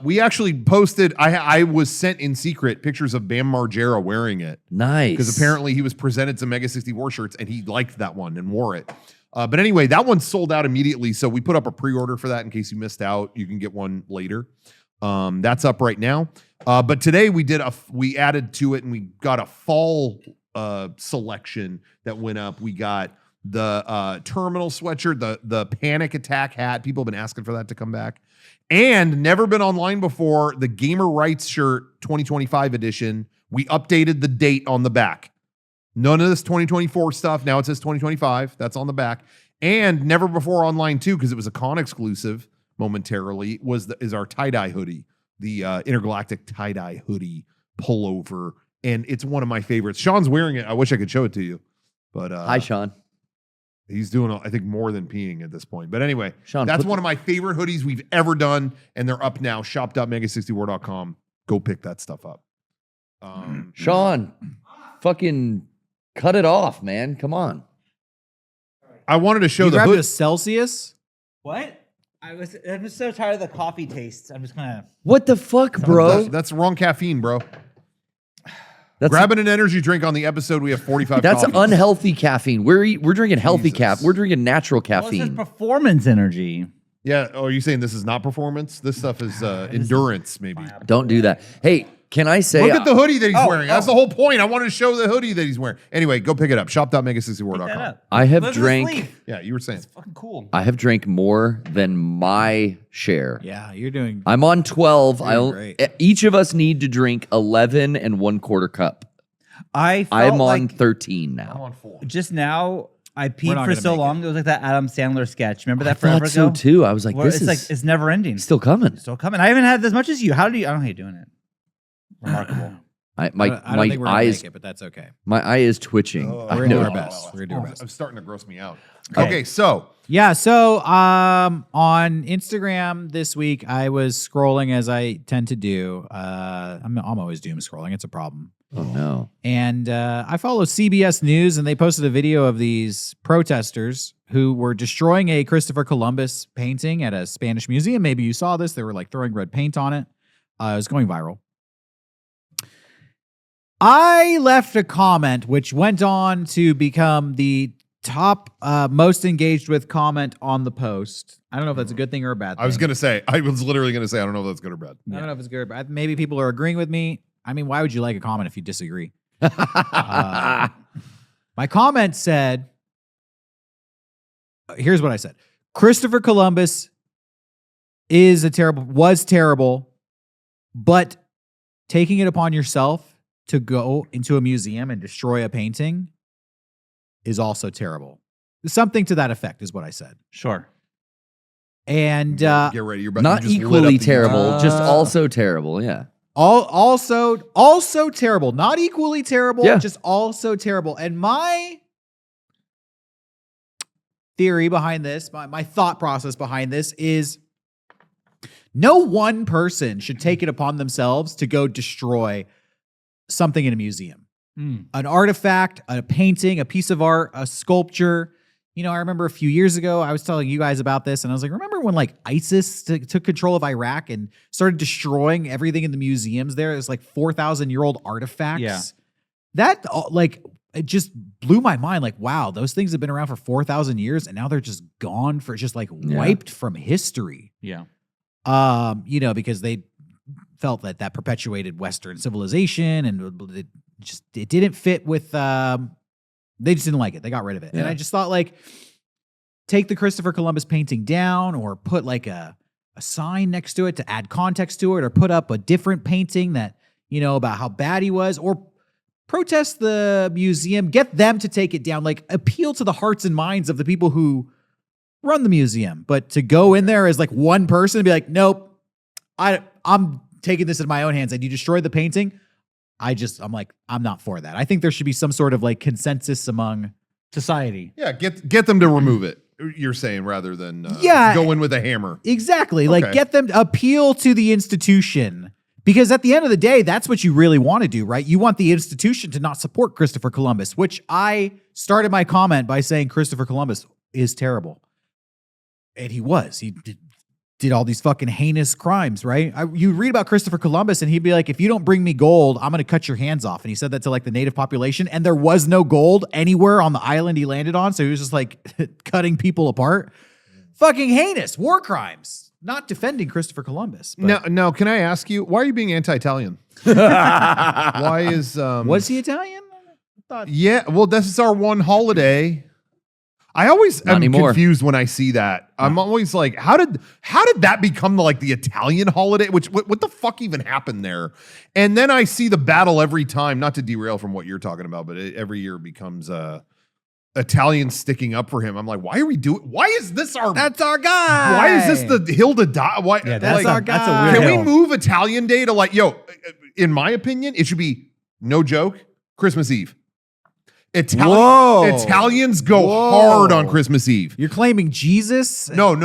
We actually posted, I was sent in secret pictures of Bam Margera wearing it. Nice. Because apparently he was presented some Mega64 shirts and he liked that one and wore it. But anyway, that one sold out immediately. So we put up a pre-order for that in case you missed out. You can get one later. That's up right now. But today we added to it and we got a fall selection that went up. We got the terminal sweatshirt, the panic attack hat. People have been asking for that to come back. And never been online before, the Gamer Rights shirt 2025 edition. We updated the date on the back. None of this 2024 stuff. Now it says 2025. That's on the back. And never before online too, because it was a con exclusive momentarily, is our tie-dye hoodie. The intergalactic tie-dye hoodie pullover. And it's one of my favorites. Sean's wearing it. I wish I could show it to you. But Hi, Sean. He's doing, I think, more than peeing at this point. But anyway, Sean, that's one of my favorite hoodies we've ever done. And they're up now. Shop.mega64.com. Go pick that stuff up. Sean, fucking cut it off, man. Come on. I wanted to show You the grabbed hood. a Celsius? What? I'm just so tired of the coffee taste. I'm just gonna. What the fuck, bro? That's wrong caffeine, bro. That's Grabbing an energy drink on the episode, we have 45 that's coffees. unhealthy caffeine. We're drinking healthy Jesus. We're drinking natural Well, it says caffeine. performance energy. Yeah. Oh, are you saying this is not performance? This stuff is endurance, maybe. Don't do that. Hey, can I say? Look at the hoodie that he's Oh, wearing. That's the whole point. I wanted to show the hoodie that he's wearing. Anyway, go pick it up. Shop.mega64.com. I have Look at the drank. sleeve. Yeah, you were saying. It's fucking cool. I have drank more than my share. Yeah, you're doing. I'm on 12. Doing great. Each of us need to drink 11 and 1/4 cup. I felt I'm on like 13 I'm now. on 4. just now. I We're peed not for gonna so make long. It was like that Adam Sandler sketch. Remember that I forever thought so ago? too. I was like, Where this it's is like it's never ending. still coming. Still coming. I haven't had this much as you. I don't know how you're doing it. Remarkable. My I don't think we're gonna eyes, make it, but that's okay. my eye is twitching. Oh, I We're gonna do know. our best. We're gonna do our best. I'm starting to gross me out. Okay. Okay, so Yeah, so on Instagram this week, I was scrolling as I tend to do. I'm always doom scrolling. It's a problem. Oh no. And I follow CBS News, and they posted a video of these protesters who were destroying a Christopher Columbus painting at a Spanish museum. Maybe you saw this. They were like throwing red paint on it. It was going viral. I left a comment which went on to become the top most engaged with comment on the post. I don't know if that's a good thing or a bad thing. I was literally going to say, I don't know if that's good or bad. I don't know if it's good or bad. Maybe people are agreeing with me. I mean, why would you like a comment if you disagree? My comment said, here's what I said. Christopher Columbus was terrible, but taking it upon yourself to go into a museum and destroy a painting is also terrible. Something to that effect is what I said. Sure. And Get ready. You're about Not you just lit equally up the- terrible, just also terrible. Yeah. also terrible. Not equally terrible, Yeah. just also terrible. And my theory behind this, my thought process behind this is no one person should take it upon themselves to go destroy something in a museum. An artifact, a painting, a piece of art, a sculpture. You know, I remember a few years ago, I was telling you guys about this, and I was like, remember when like ISIS took control of Iraq and started destroying everything in the museums there? It's like 4,000-year-old artifacts. Yeah. That like, it just blew my mind. Like, wow, those things have been around for 4,000 years and now they're just gone for just like wiped from history. Yeah. You know, because they felt that perpetuated Western civilization and it didn't fit with, they just didn't like it. They got rid of it. And I just thought like, take the Christopher Columbus painting down or put like a a sign next to it to add context to it, or put up a different painting that, about how bad he was, or protest the museum, get them to take it down, like appeal to the hearts and minds of the people who run the museum. But to go in there as like one person and be like, nope, I'm taking this in my own hands, and you destroy the painting. I'm like, I'm not for that. I think there should be some sort of like consensus among society. Yeah, get them to remove it. You're saying rather than go in with a hammer. Exactly. Okay. Like get them to appeal to the institution, because at the end of the day, that's what you really want to do, right? You want the institution to not support Christopher Columbus, which I started my comment by saying Christopher Columbus is terrible. And he was. He did all these fucking heinous crimes, right? You read about Christopher Columbus and he'd be like, if you don't bring me gold, I'm going to cut your hands off. And he said that to like the native population, and there was no gold anywhere on the island he landed on. So he was just like cutting people apart. Fucking heinous war crimes. Not defending Christopher Columbus. No, can I ask you, why are you being anti-Italian? Why is... was he Italian? Yeah, well, this is our one holiday. I always am confused when I see that. I'm always like, how did that become like the Italian holiday? What the fuck even happened there? And then I see the battle every time, not to derail from what you're talking about, but every year becomes Italians sticking up for him. I'm like, why is this that's our guy? Why is this the hill to die? Why? Yeah, that's our guy. That's a weird Can hill. we move Italian Day to like, in my opinion, it should be, no joke, Christmas Eve. Italians go hard on Christmas Eve. You're claiming Jesus? No.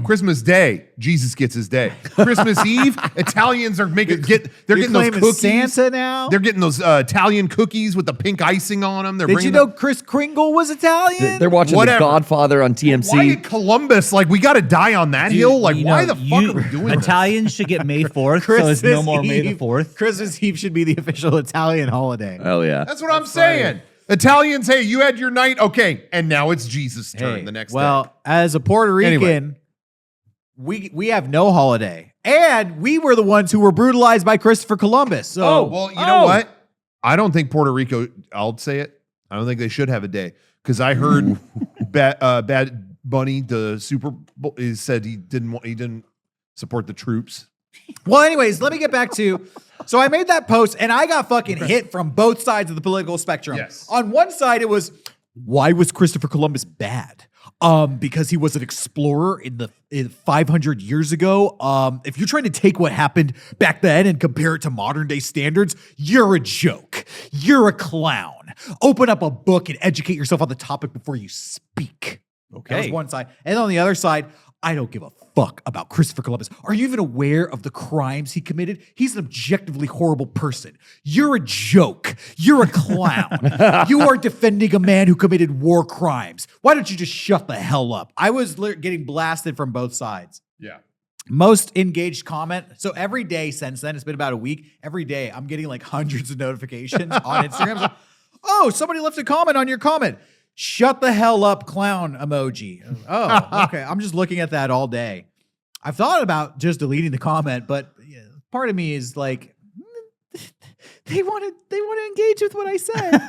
Christmas Day, Jesus gets his day. Christmas Eve, Italians are getting those cookies. Santa now? They're getting those Italian cookies with the pink icing on them. Did you know Kris Kringle was Italian? They're watching Whatever. The Godfather on TMC. Why did Columbus, like, we got to die on that hill? Like, why the fuck are we doing this? Italians should get May 4th, so it's no more May the 4th. Christmas Eve should be the official Italian holiday. Hell yeah. That's what I'm saying. Italians, hey, you had your night, okay, and now it's Jesus' turn the next day. Well, as a Puerto Rican, Anyway. we have no holiday, and we were the ones who were brutalized by Christopher Columbus. So, Well, you know what? I don't think Puerto Rico, I'll say it, I don't think they should have a day, because I heard Bad Bunny, the Super Bowl, he said he didn't support the troops. Well, anyways, let me get back to. So I made that post and I got fucking hit from both sides of the political spectrum. Yes. On one side, it was, why was Christopher Columbus bad? Because he was an explorer in 500 years ago. If you're trying to take what happened back then and compare it to modern day standards, you're a joke. You're a clown. Open up a book and educate yourself on the topic before you speak. Okay. That was one side. And on the other side, I don't give a fuck about Christopher Columbus. Are you even aware of the crimes he committed? He's an objectively horrible person. You're a joke. You're a clown. You are defending a man who committed war crimes. Why don't you just shut the hell up? I was getting blasted from both sides. Yeah. Most engaged comment. So every day since then, it's been about a week. Every day I'm getting like hundreds of notifications on Instagram. It's like, oh, somebody left a comment on your comment. Shut the hell up, clown emoji. Oh, okay. I'm just looking at that all day. I've thought about just deleting the comment, but part of me is like, they want to engage with what I said.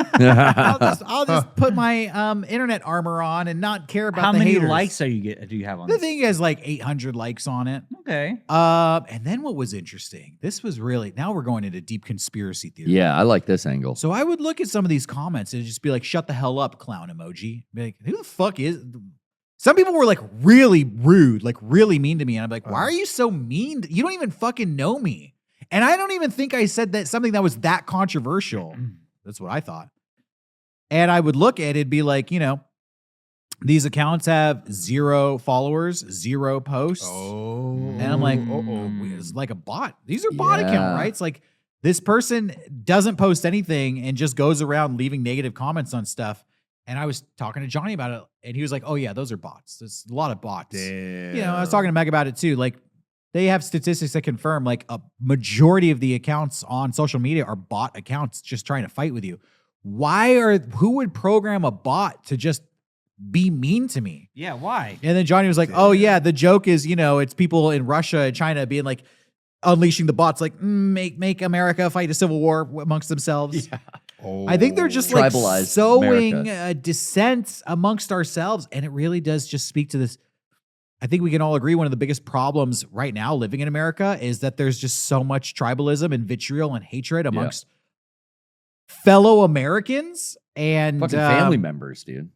I'll just put my internet armor on and not care about How the many haters. likes do you have on The this? thing has like 800 likes on it. Okay. And then what was interesting? This was really, now we're going into deep conspiracy theory. Yeah, I like this angle. So I would look at some of these comments and just be like, shut the hell up, clown emoji. Be like, who the fuck is... Some people were like really rude, like really mean to me. And I'm like, why are you so mean? You don't even fucking know me. And I don't even think I said that something that was that controversial. That's what I thought. And I would look at it and be like, these accounts have 0 followers, 0 posts. Oh. And I'm like, it's like a bot. These are bot account, right? It's like this person doesn't post anything and just goes around leaving negative comments on stuff. And I was talking to Johnny about it, and he was like, oh yeah, those are bots. There's a lot of bots. Damn. I was talking to Meg about it too. Like, they have statistics that confirm like a majority of the accounts on social media are bot accounts just trying to fight with you. Who would program a bot to just be mean to me? Yeah, why? And then Johnny was like, oh yeah, the joke is, it's people in Russia and China being like unleashing the bots, like make America fight a civil war amongst themselves. Yeah. Oh. I think they're just like Tribalized sowing America. dissent amongst ourselves. And it really does just speak to this. I think we can all agree one of the biggest problems right now living in America is that there's just so much tribalism and vitriol and hatred amongst fellow Americans and Fucking family members, dude.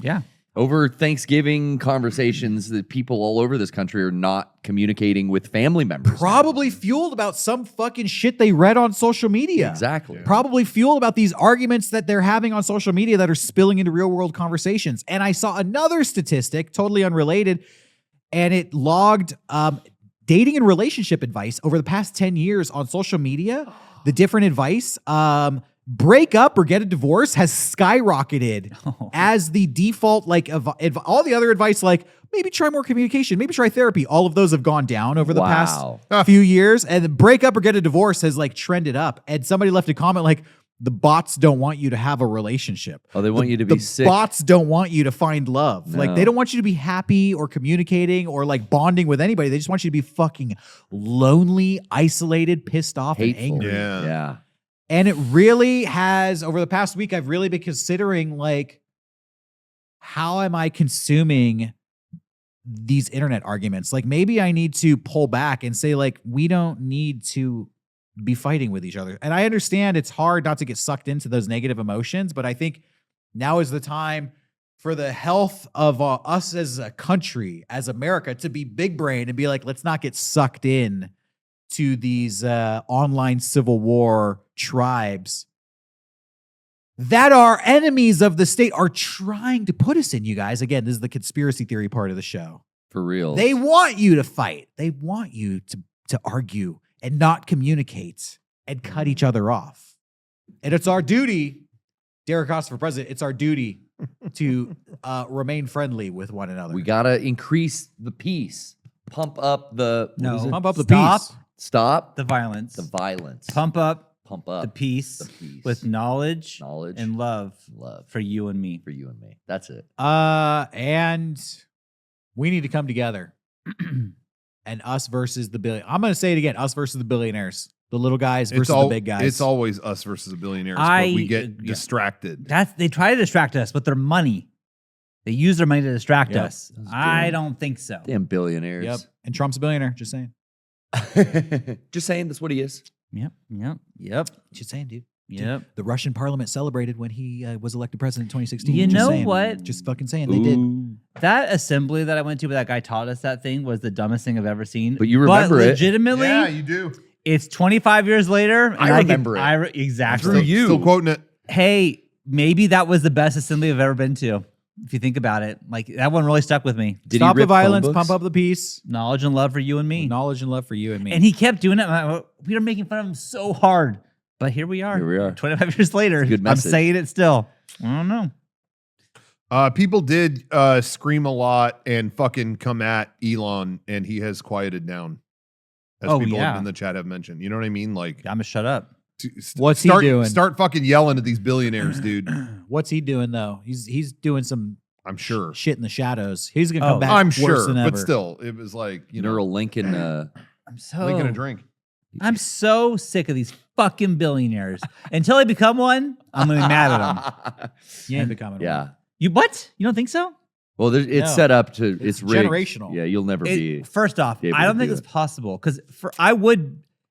Yeah. Over Thanksgiving conversations that people all over this country are not communicating with family members. probably fueled about some fucking shit they read on social media. Exactly. Probably fueled about these arguments that they're having on social media that are spilling into real world conversations. And I saw another statistic, totally unrelated, and it logged dating and relationship advice over the past 10 years on social media. The different advice, break up or get a divorce has skyrocketed as the default, like all the other advice, like maybe try more communication, maybe try therapy. All of those have gone down over the past few years. And the break up or get a divorce has like trended up. And somebody left a comment like, the bots don't want you to have a relationship. Oh, they want you to be sick. Bots don't want you to find love. No. Like they don't want you to be happy or communicating or like bonding with anybody. They just want you to be fucking lonely, isolated, pissed off, Hateful. and angry. Yeah. And it really has, over the past week, I've really been considering, like, how am I consuming these internet arguments? Like, maybe I need to pull back and say, like, we don't need to be fighting with each other. And I understand it's hard not to get sucked into those negative emotions, but I think now is the time for the health of us as a country, as America, to be big brain and be like, let's not get sucked in to these online civil war tribes that are enemies of the state are trying to put us in, you guys. Again, this is the conspiracy theory part of the show. For real. They want you to fight. They want you to argue and not communicate and cut each other off. And it's our duty, Derrick for president, it's our duty to remain friendly with one another. We got to increase the peace. Pump up the... Pump up the Stop peace. Stop the violence. the violence. Pump up the peace, peace. with knowledge Knowledge and love for you and me. for you and me. That's it. And we need to come together. And us versus the billion. I'm going to say it again. Us versus the billionaires. The little guys versus the big guys. It's always us versus the billionaires, but we get distracted. They try to distract us with their money. They use their money to distract Yep. us. I don't think so. Damn billionaires. Yep. And Trump's a billionaire. Just saying. Just saying, that's what he is. Yep. Just saying, dude. Yep. The Russian parliament celebrated when he was elected president in 2016. You Just know saying. what? Just fucking saying. They did. That assembly that I went to where that guy taught us that thing was the dumbest thing I've ever seen. But you remember it. Legitimately, Yeah, you do. it's 25 years later. And I remember it. Exactly. Through you. Still quoting it. Hey, maybe that was the best assembly I've ever been to. If you think about it, like that one really stuck with me. Did he Stop the rip phone violence. books? Pump up the peace. Knowledge and love for you and me. Knowledge and love for you and me. And he kept doing it. We were making fun of him so hard. But here we are. Here we are. 25 years later. Good I'm message. saying it still. I don't know. People did scream a lot and fucking come at Elon, and he has quieted down. As Oh, people yeah. in the chat have mentioned. You know what I mean? Like, I'm going to shut up. What's he start, doing? Start fucking yelling at these billionaires, dude. What's he doing though? He's doing some I'm sure. shit in the shadows. He's gonna come Oh, back. I'm worse sure. than ever. But still, it was like, you know, Neural Lincoln. I'm so Lincoln a drink. I'm so sick of these fucking billionaires. Until I become one, I'm gonna be mad at them. You ain't becoming yeah. one. You what? You don't think so? Well, it's No. set up to, it's rigged. generational. Yeah, you'll never be. First off, able I don't to think do it's it. possible because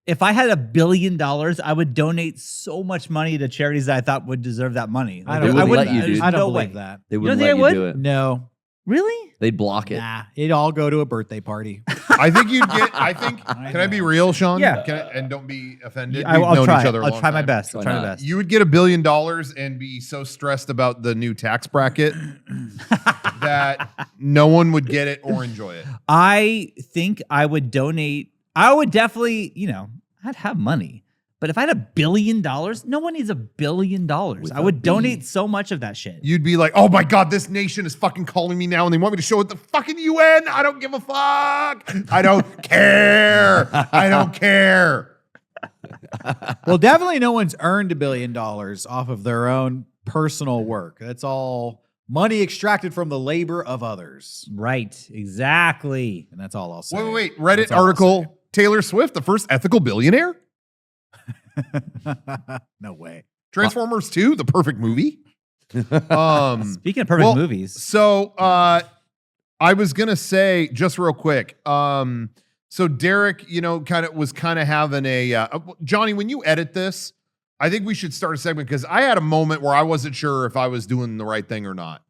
if I had $1 billion, I would donate so much money to charities that I thought would deserve that money. I They don't wouldn't believe let you, that. dude. I don't No believe way. that. They don't wouldn't think let I you would? do it. No. Really? They'd block it. Nah. It'd all go to a birthday party. I think you'd get, can I be real, Sean? Yeah. And don't be offended. I'll We've known try. each other a I'll long try my time. best. I'll Why try my not? best. You would get $1 billion and be so stressed about the new tax bracket that no one would get it or enjoy it. I think I would donate. I would definitely, I'd have money. But if I had $1 billion, no one needs $1 billion. I would donate so much of that shit. You'd be like, oh my God, this nation is fucking calling me now and they want me to show at the fucking UN. I don't give a fuck. I don't care. I don't care. Well, definitely no one's earned $1 billion off of their own personal work. That's all money extracted from the labor of others. Right. Exactly. And that's all I'll say. Wait. Reddit That's all I'll article, Taylor Swift, the first ethical billionaire? say. No way. Transformers 2, the perfect movie. Speaking of perfect movies. So I was gonna say just real quick. So Derrick, was having a Johnny. When you edit this, I think we should start a segment because I had a moment where I wasn't sure if I was doing the right thing or not.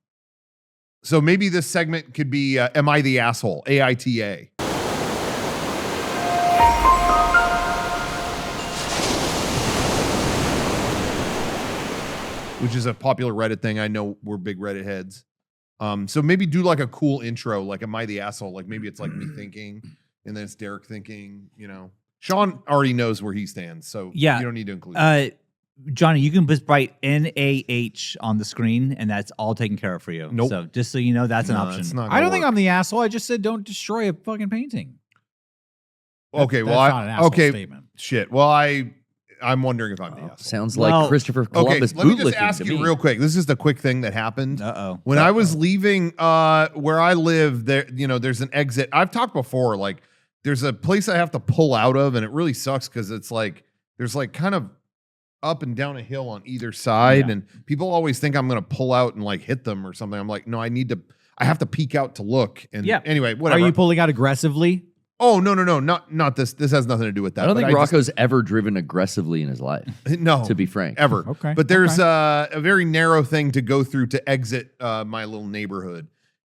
So maybe this segment could be "Am I the asshole?" AITA. Which is a popular Reddit thing. I know we're big Reddit heads. So maybe do like a cool intro, like "Am I the asshole?" Like maybe it's like me thinking, and then it's Derrick thinking. Sean already knows where he stands, so you don't need to include it. Johnny, you can just write NAH on the screen, and that's all taken care of for you. Nope. So just so you know, that's an option. It's not I don't think work. I'm the asshole. I just said don't destroy a fucking painting. Okay, That's well, not an asshole statement. shit. Well, I'm wondering if I'm the asshole. Sounds Well, like Christopher Columbus Okay, let me just bootlicking ask to you me. real quick. This is the quick thing that happened. Uh-oh. I was leaving where I live, there's an exit. I've talked before, like there's a place I have to pull out of, and it really sucks because it's like there's like kind of up and down a hill on either side, and people always think I'm gonna pull out and like hit them or something. I'm like, no, I have to peek out to look. And anyway, whatever. Are you pulling out aggressively? Oh, no, not this. This has nothing to do with that. I don't but think Rocco's ever driven aggressively in his life, no, to be frank. ever. Okay, But there's a very narrow thing to go through to exit my little neighborhood.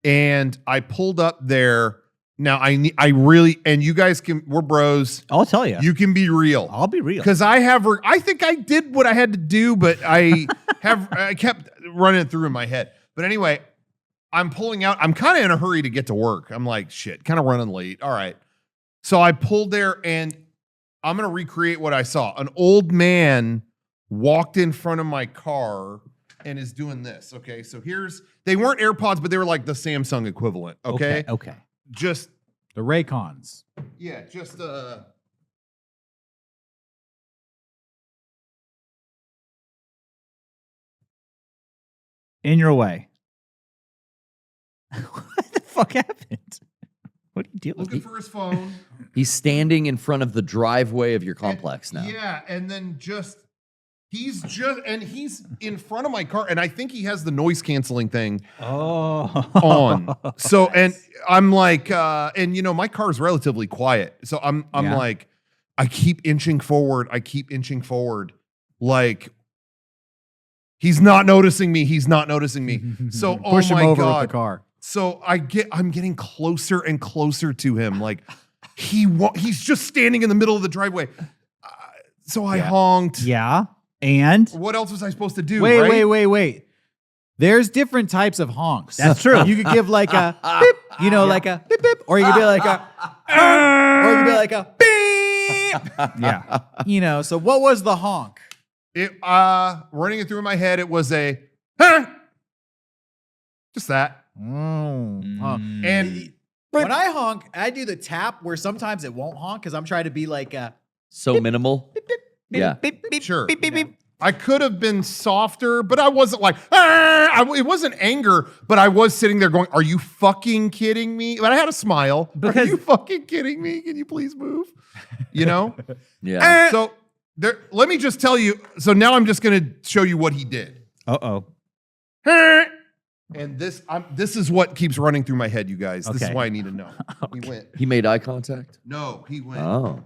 And I pulled up there. Now I really, and you guys we're bros. I'll tell you. You can be real. I'll be real. Because I think I did what I had to do, but I kept running it through in my head. But anyway, I'm pulling out. I'm kind of in a hurry to get to work. I'm like, shit, kind of running late. All right. So I pulled there, and I'm going to recreate what I saw. An old man walked in front of my car and is doing this. Okay. So they weren't AirPods, but they were like the Samsung equivalent. Okay. Okay. Just, The Raycons. yeah, just, In your way. What the fuck happened? What are you doing? looking for his phone. He's standing in front of the driveway of your complex now. Yeah, and then he's in front of my car, and I think he has the noise canceling thing on. So, and I'm like, my car is relatively quiet. So I'm like, I keep inching forward. Like, he's not noticing me. So, Push oh him my over God. with the car. So I'm getting closer and closer to him. Like he's just standing in the middle of the driveway. So I honked. Yeah. And What else was I supposed to do? Wait. There's different types of honks. that's true. You could give like a beep, like a beep beep, or you could be like a, or you could be like a beep. Yeah. So what was the honk? It running it through my head, it was a huh. Just that. Honk. And When I honk, I do the tap where sometimes it won't honk because I'm trying to be like a So minimal. Yeah. beep beep sure. beep beep beep. I could have been softer, but I wasn't like, it wasn't anger, but I was sitting there going, are you fucking kidding me? But I had a smile. Are you fucking kidding me? Can you please move? Yeah. So let me just tell you. So now I'm just going to show you what he did. Uh-oh. And this is what keeps running through my head, you guys. This is Okay. why I need to know. He went. He made eye contact. No, he went. Oh.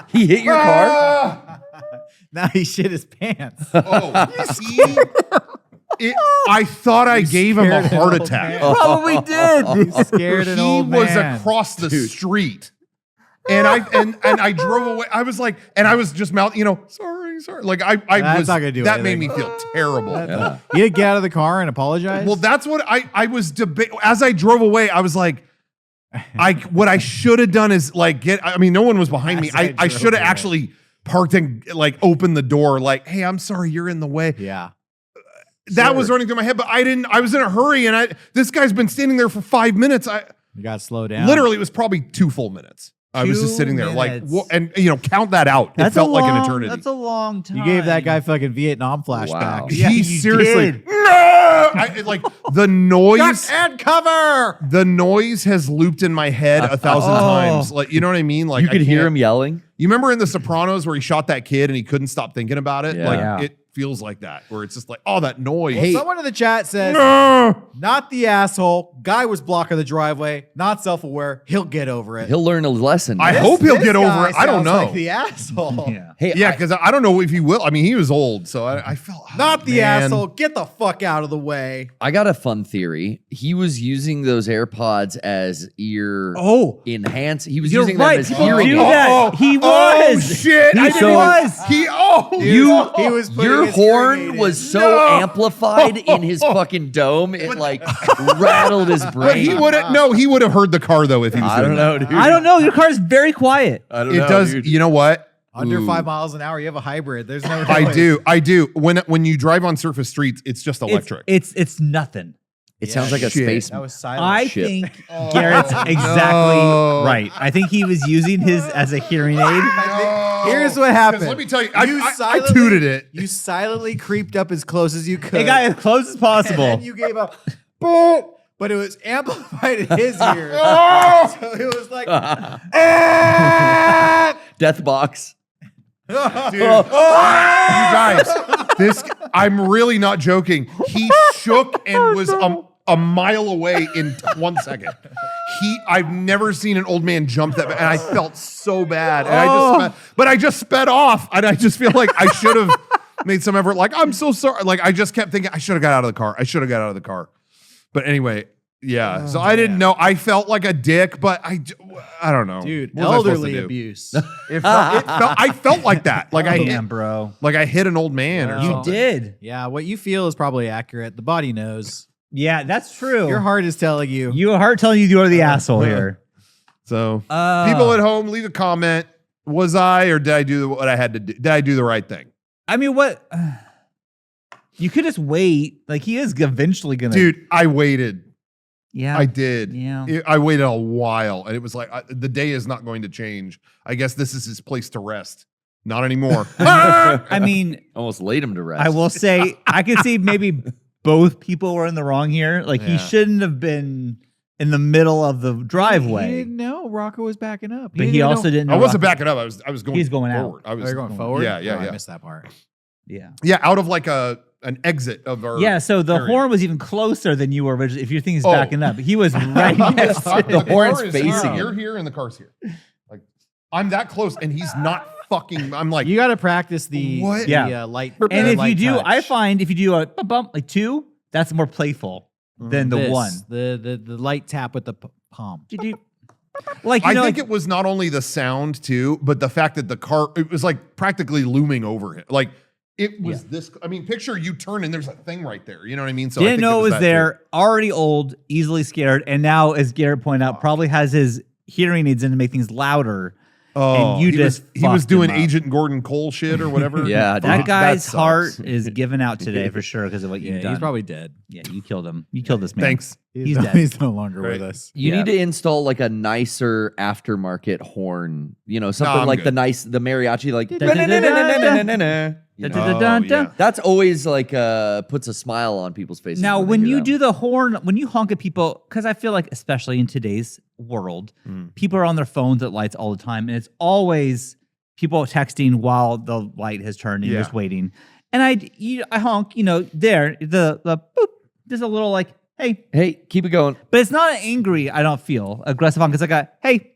He hit your car? Now he shit his pants. I thought I gave him a scared an heart old attack. man. Probably did. You scared an He old was man. across the street. And I drove away. I was like, and I was just sorry. Like I That's was not gonna do that made anything. me feel terrible. Yeah. You didn't get out of the car and apologize? Well, that's what I was as I drove away, I was like, what I should have done is like no one was behind me. As I I drove should have away. actually parked and like opened the door, like, hey, I'm sorry, you're in the way. Yeah. That was running through my head, but I didn't. I was in a hurry, and this guy's been standing there for 5 minutes. You got to slow down. Literally, it was probably 2 full minutes. I was 2 just sitting there, minutes. like, and count that out. It felt like an eternity. That's a long time. You gave that guy fucking Vietnam flashbacks. Wow. Yeah, he you seriously, did. like the noise. And cover. The noise has looped in my head 1,000 times. Like, you know what I mean? Like, You could hear him yelling. You remember in The Sopranos where he shot that kid and he couldn't stop thinking about it? Yeah. Like Yeah. it feels like that, where it's just like, oh, that noise. Well, someone in the chat says, not the asshole. Guy was blocking the driveway, not self-aware. He'll get over it. He'll learn a lesson. I man. hope he'll This get over guy it. I don't sounds know. like the asshole. Yeah. Hey, Yeah, because I don't know if he will. I mean, he was old, so I felt Not the man. asshole. Get the fuck out of the way. I got a fun theory. He was using those AirPods as ear enhance. He was You're using right. them as People hearing do aids. that. He Oh was. shit! I didn't so- even- was. He He was putting Your his hearing horn aid was in. so No. amplified in his fucking dome, it like rattled his brain. But he wouldn't. No, he would have heard the car though if he was. I doing don't know, that. dude. I don't know. Your car is very quiet. I don't It know, does. dude. You know what? Under Ooh. 5 miles an hour, you have a hybrid. There's no I noise. do. I do. When you drive on surface streets, it's just electric. It's nothing. It sounds like a Shit. space. That was silent. I shit. think Garrett's exactly right. I think he was using his as a hearing aid. Here's what happened. Let me tell you, You I silently- tooted it. You silently creeped up as close as you could. Hey, guy, as close as and possible. then you gave up. But it was amplified in his ear. So it was like, Death box. Dude, you guys, I'm really not joking. He shook and was a mile away in 1 second. I've never seen an old man jump that bad, and I felt so bad. And I just sped off, and I just feel like I should have made some effort. Like, I'm so sorry. Like, I just kept thinking I should have got out of the car. But anyway, yeah. So I didn't know. I felt like a dick, but I don't know. dude, What was I supposed to elderly do? abuse. I felt like that. Like Damn, bro. I hit an old man or You You something. did. Yeah, what you feel is probably accurate. The body knows. Yeah, that's true. Your heart is telling you. Your heart telling you are the asshole here. So people at home, leave a comment. Was I or did I do what I had to do? Did I do the right thing? I mean, what? You could just wait. Like, he is eventually going to. Dude, I waited. Yeah. I did. Yeah. I waited a while, and it was like the day is not going to change. I guess this is his place to rest. Not anymore. I mean, Almost laid him to rest. I will say, I could see maybe both people were in the wrong here. Like, he Yeah. shouldn't have been in the middle of the He driveway. didn't know Rocco was backing up. But he also didn't know. I wasn't Rocky- backing up. I was going. He's going out. forward. I was going forward? Yeah, Oh, I yeah. missed that part. Yeah. Yeah, out of like an exit of our. Yeah, so the area. horn was even closer than you were originally. If your thing is Oh. backing up, he was right next to The it. horn's car is facing here. him. You're here, and the car's here. Like I'm that close, and he's not fucking. I'm like, You got to practice the, What? the Yeah. light. And the if you light do, touch. I find if you do a bump like 2, that's more playful than the This, 1. the light tap with the palm. Like, you I know, think like, it was not only the sound too, but the fact that the car, it was like practically looming over him. Like it was this. I mean, picture you turn and there's a thing right there. You know what I mean? So I didn't think know it was that there, too. already old, easily scared, and now, as Garrett pointed out, probably has his hearing aids in to make things louder. Oh, and you he just was, he was fucked him doing up. Agent Gordon Cole shit or whatever. Yeah, dude, That guy's sucks. heart is given out today for sure because of what Yeah, you've done. he's probably dead. Yeah, you killed him. You killed this man. Thanks. He's no, dead. He's no longer Great. with us. You Yeah. need to install like a nicer aftermarket horn. You know, something I'm like good. the mariachi, like. Da-da-da-da-da. You know? Da-da-da-da-da. yeah. That's always like puts a smile on people's faces. Now, they when you that. do the horn, when you honk at people, because I feel like, especially in today's world, people are on their phones at lights all the time, and it's always people texting while the light has turned and you're Yeah. just waiting. And I honk, there, the boop, there's a little like, hey, hey, keep it going. but it's not angry. I don't feel aggressive honk. It's like a, hey,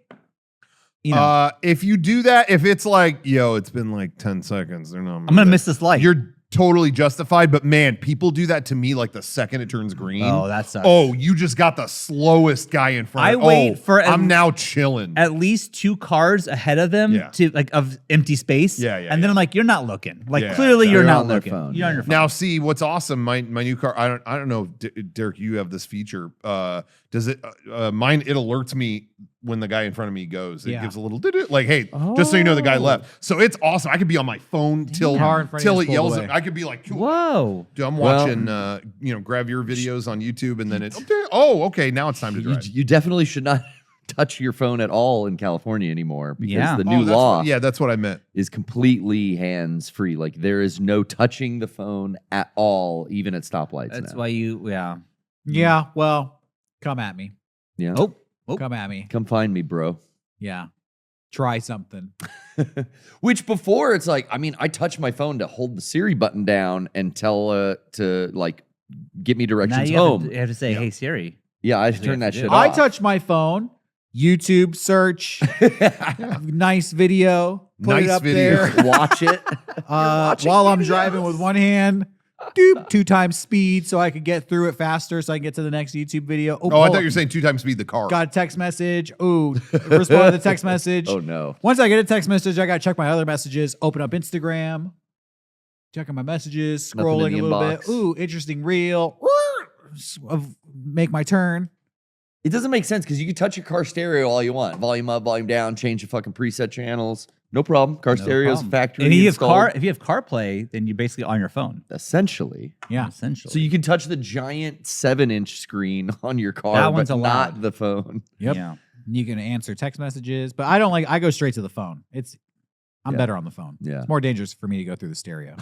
If you do that, if it's like, yo, it's been like 10 seconds, they're not. I'm gonna miss this light. You're totally justified, but man, people do that to me like the second it turns green. Oh, that sucks. Oh, you just got the slowest guy in front. I of wait for I'm now chilling. at least 2 cars ahead of them Yeah. to like of empty space. Yeah, And then I'm like, you're not looking. Like Yeah, clearly yeah. you're They're not on their looking. phone, You're on yeah. your phone. Now, see what's awesome. My new car. I don't know, Derrick. You have this feature. Does it? Mine. It alerts me when the guy in front of me goes. It Yeah. gives a little like, hey, just so you know, the guy Oh. left. So it's awesome. I could be on my phone till Car in front of you it just pulled yells. away. I could be like, cool. Whoa. Dude, I'm Well- watching. Grab your videos on YouTube, and then it's okay. Now it's time to You, drive. you definitely should not touch your phone at all in California anymore because Yeah. the Oh, new that's law what- yeah, that's what I meant. is completely hands free. Like there is no touching the phone at all, even at stoplights. That's now. why yeah. Yeah, well, come at me. Yeah. Oh. Come at me. Come find me, bro. Yeah. try something. Which before it's like, I mean, I touch my phone to hold the Siri button down and tell to like get me Now directions you home. have to say, "Hey Siri." Yeah, I That's what turn you have that to do. shit I off. touch my phone, YouTube search, nice video, put Nice it up video. there. Watch it. While I'm driving with one hand, 2 times speed so I could get through it faster so I can get to the next YouTube video. Oh, I hold thought on. you were saying 2 times speed the car. Got a text message. Ooh, respond to the text message. Oh no. Once I get a text message, I got to check my other messages, open up Instagram, checking my messages, Nothing in scrolling the a little inbox. bit. Ooh, interesting reel. Make my turn. It doesn't make sense because you can touch your car stereo all you want. Volume up, volume down, change the fucking preset channels. No problem. Car stereo's problem. factory And installed. if you have CarPlay, then you're basically on your phone. Essentially. Yeah. Essentially. So you can touch the giant 7-inch screen on your car, That but one's not allowed. the phone. Yep. Yeah. You can answer text messages, but I don't like, I go straight to the phone. I'm Yeah. better on the phone. Yeah. It's more dangerous for me to go through the stereo.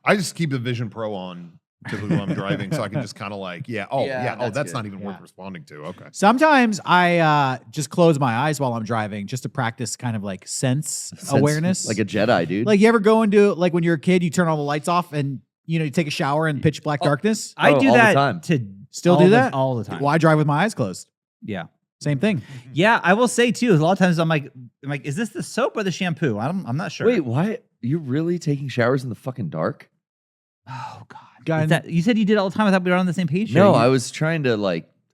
I just keep the Vision Pro on typically when I'm driving, so I can just kind of like, that's that's good. not even Yeah. worth responding to. Okay. Sometimes I just close my eyes while I'm driving just to practice kind of like sense awareness. Like a Jedi, dude. Like you ever go into, like when you're a kid, you turn all the lights off and you take a shower in pitch black darkness. I Oh, do all the that time. to Still all do the- that? all the time. Well, I drive with my eyes closed. Yeah. Same thing. Yeah, I will say too. A lot of times I'm like, is this the soap or the shampoo? I'm not sure. Wait, why? You're really taking showers in the fucking dark? Oh God. Guy- Is that, you said you did it all the time. I thought we were on the same page. No, here. I was trying to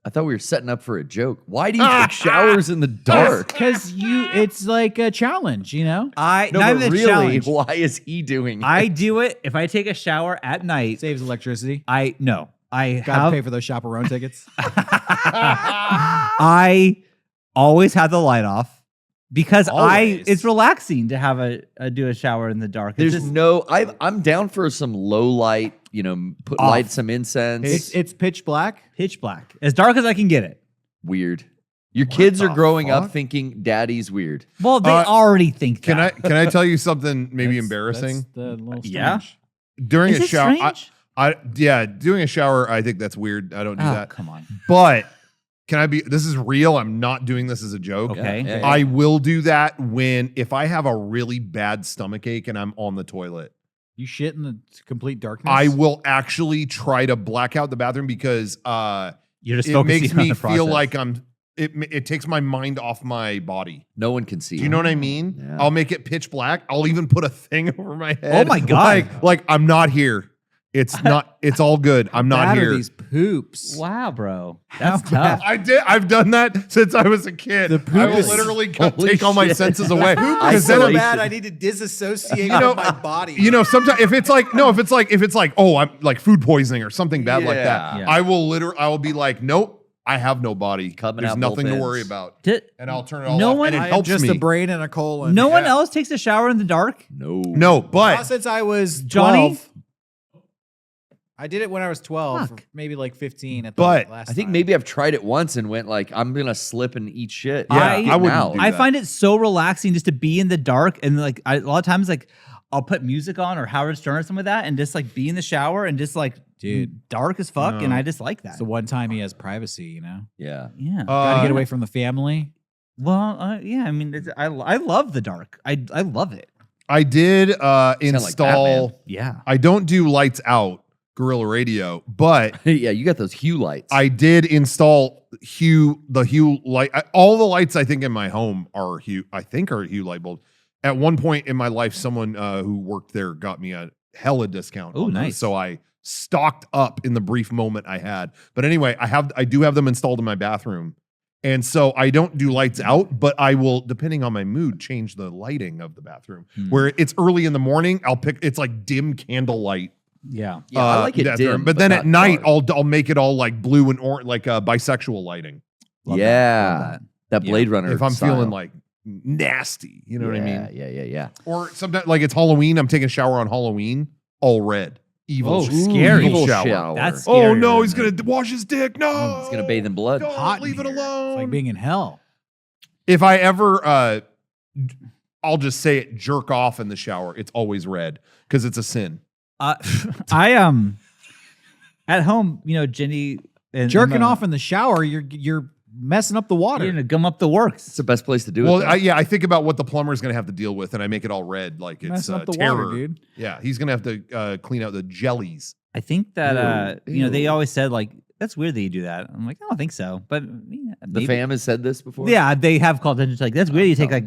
I thought we were setting up for a joke. Why do you take showers in the dark? Because it's like a challenge, No, not but even a really, challenge. why is he doing it? I do it if I take a shower at night. Saves electricity. I Gotta have pay for those chaperone tickets. I always have the light off because Always. it's relaxing to have do a shower in the dark. It's There's just- no. I'm down for some low light. Put Off. light some incense. It's pitch black. pitch black, as dark as I can get it. Weird. Your kids are the growing up fuck? thinking daddy's weird. Well, they already think Can that. I tell you something maybe That's embarrassing? the little Yeah. strange. During Is a it shower, strange? doing a shower, I think that's weird. I don't do Oh, that. come on. But this is real. I'm not doing this as a joke. Okay. Yeah, yeah. I will do that if I have a really bad stomach ache and I'm on the toilet. You shit in the complete darkness. I will actually try to black out the bathroom because You're just it focusing makes on me the feel process. like it takes my mind off my body. No one can see. Do you know what I mean? Yeah. I'll make it pitch black. I'll even put a thing over my head. Oh my God. Like I'm not here. It's not. It's all good. I'm not Bad are here. these poops. Wow, bro, that's How tough. I've done that since I was a kid. The poop I will is- literally Holy take all my shit. senses away. Poop I is Because then so Isolation. bad. I need to disassociate know- with my body. sometimes if it's like oh, I'm like food poisoning or something bad like that. Yeah. I will be like, nope, I have no body. Coming There's out nothing both to worry ends. about. Did- And I'll turn it all No off. one- and it I am helps just me. a brain and a colon. no one Yeah. else takes a shower in the dark. No. No, Not but since I was Johnny? 12. I did it when I was 12, or Fuck. maybe like 15 at the But last I think time. maybe I've tried it once and went I'm gonna slip and eat shit. Yeah, I I wouldn't Now. do I that. find it so relaxing just to be in the dark and a lot of times I'll put music on or Howard Stern or something like that and just be in the shower and just Dude. dark as fuck and No. I just like that. It's the one time he has privacy, Yeah. Yeah. Gotta get away from the family. Well, yeah. I mean, I love the dark. I love it. I did like install. Batman. Yeah. I don't do lights out, Gorilla Radio, but Yeah, you got those hue lights. I did install the Hue light. All the lights I think in my home are Hue. I think are Hue light bulbs. At one point in my life, someone who worked there got me a hella discount. Oh, on those, nice. So I stocked up in the brief moment I had. But anyway, I do have them installed in my bathroom. And so I don't do lights out, but I will, depending on my mood, change the lighting of the bathroom. Where it's early in the morning, it's like dim candlelight. Yeah. yeah, I like it bathroom. dim, but then not at night, dark. I'll make it all like blue and orange, like bisexual lighting. Love yeah, that. that Blade Runner. If I'm style. feeling like nasty, you know what I mean? Yeah. Or sometimes like it's Halloween, I'm taking a shower on Halloween, all red. Evil. Oh, scary. Evil Evil shower. shower. That's Oh scary, no, he's isn't it? gonna wash his dick. No, He's gonna bathe in blood. Don't Hot in leave it here. alone. It's like being in hell. If I ever, I'll just say it, jerk off in the shower. It's always red because it's a sin. I at home, Jenny and Jerking Emma- off in the shower, you're messing up the water. You're gonna gum up the works. It's the best place to do Well, it. I think about what the plumber's going to have to deal with, and I make it all red, like it's Messing up the terror, water, dude. Yeah, he's going to have to clean out the jellies. I think that Ew, you know, they ew. always said like that's weird that you do that. I'm like, I don't think so, but yeah, the maybe. fam has said this before. Yeah, they have called attention to like that's weird. You take like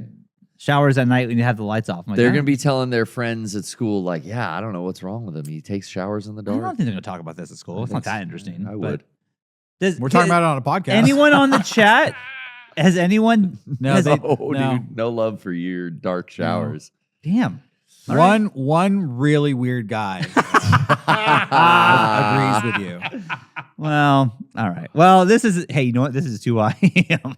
showers at night when you have the lights off. I'm like, They're I going to don't- be telling their friends at school, like, yeah, I don't know what's wrong with him. He takes showers in the I don't dark. think they're gonna talk about this at school. It's not that interesting. I but would. We're talking about it on a podcast. anyone on the chat. Has anyone? No, has- they- No, no. dude, no love for your dark showers. Damn. All right. One really weird guy agrees with you. Well, all right. Well, this is. Hey, you know what? This is who I am.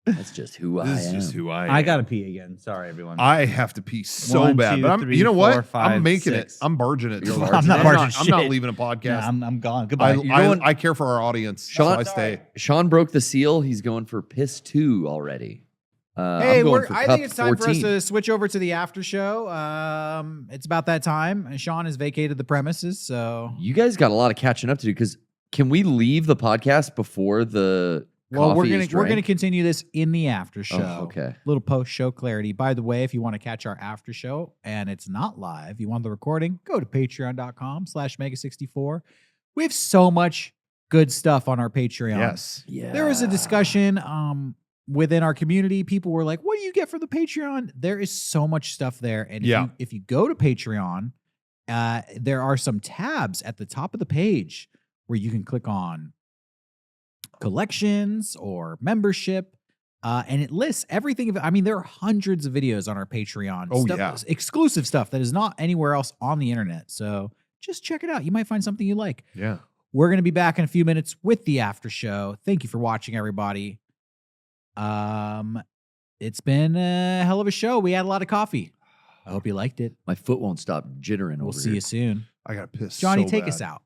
That's just who I This is am. just who I am. I gotta pee again. Sorry, everyone. I have to pee so 1, bad, 2, but I'm. 3, you know 4, what? 5, I'm making 6. it. I'm barging it. You're So barging I'm not it. barging I'm not shit. leaving a podcast. Yeah, I'm gone. Goodbye. I care for our audience, Sean- so I stay. Sean broke the seal. He's going for piss 2 already. Hey, I'm going for I cup think it's time 14. for us to switch over to the after show. It's about that time. And Sean has vacated the premises, so You guys got a lot of catching up to do because can we leave the podcast before the well, coffee we're is gonna drank? continue this in the after show. Oh, okay. Little post show clarity. By the way, if you want to catch our after show and it's not live, you want the recording, go to patreon.com/mega64. We have so much good stuff on our Patreon. Yes. Yeah. There was a discussion within our community. People were like, what do you get for the Patreon? There is so much stuff there. And if you go to Patreon, there are some tabs at the top of the page where you can click on collections or membership. And it lists everything. I mean, there are hundreds of videos on our Patreon. Oh, stuff, yeah. exclusive stuff that is not anywhere else on the internet. So just check it out. You might find something you like. Yeah. We're going to be back in a few minutes with the after show. Thank you for watching, everybody. It's been a hell of a show. We had a lot of coffee. I hope you liked it. My foot won't stop jittering We'll over see here. you soon. I got pissed. Johnny, so take bad. us out.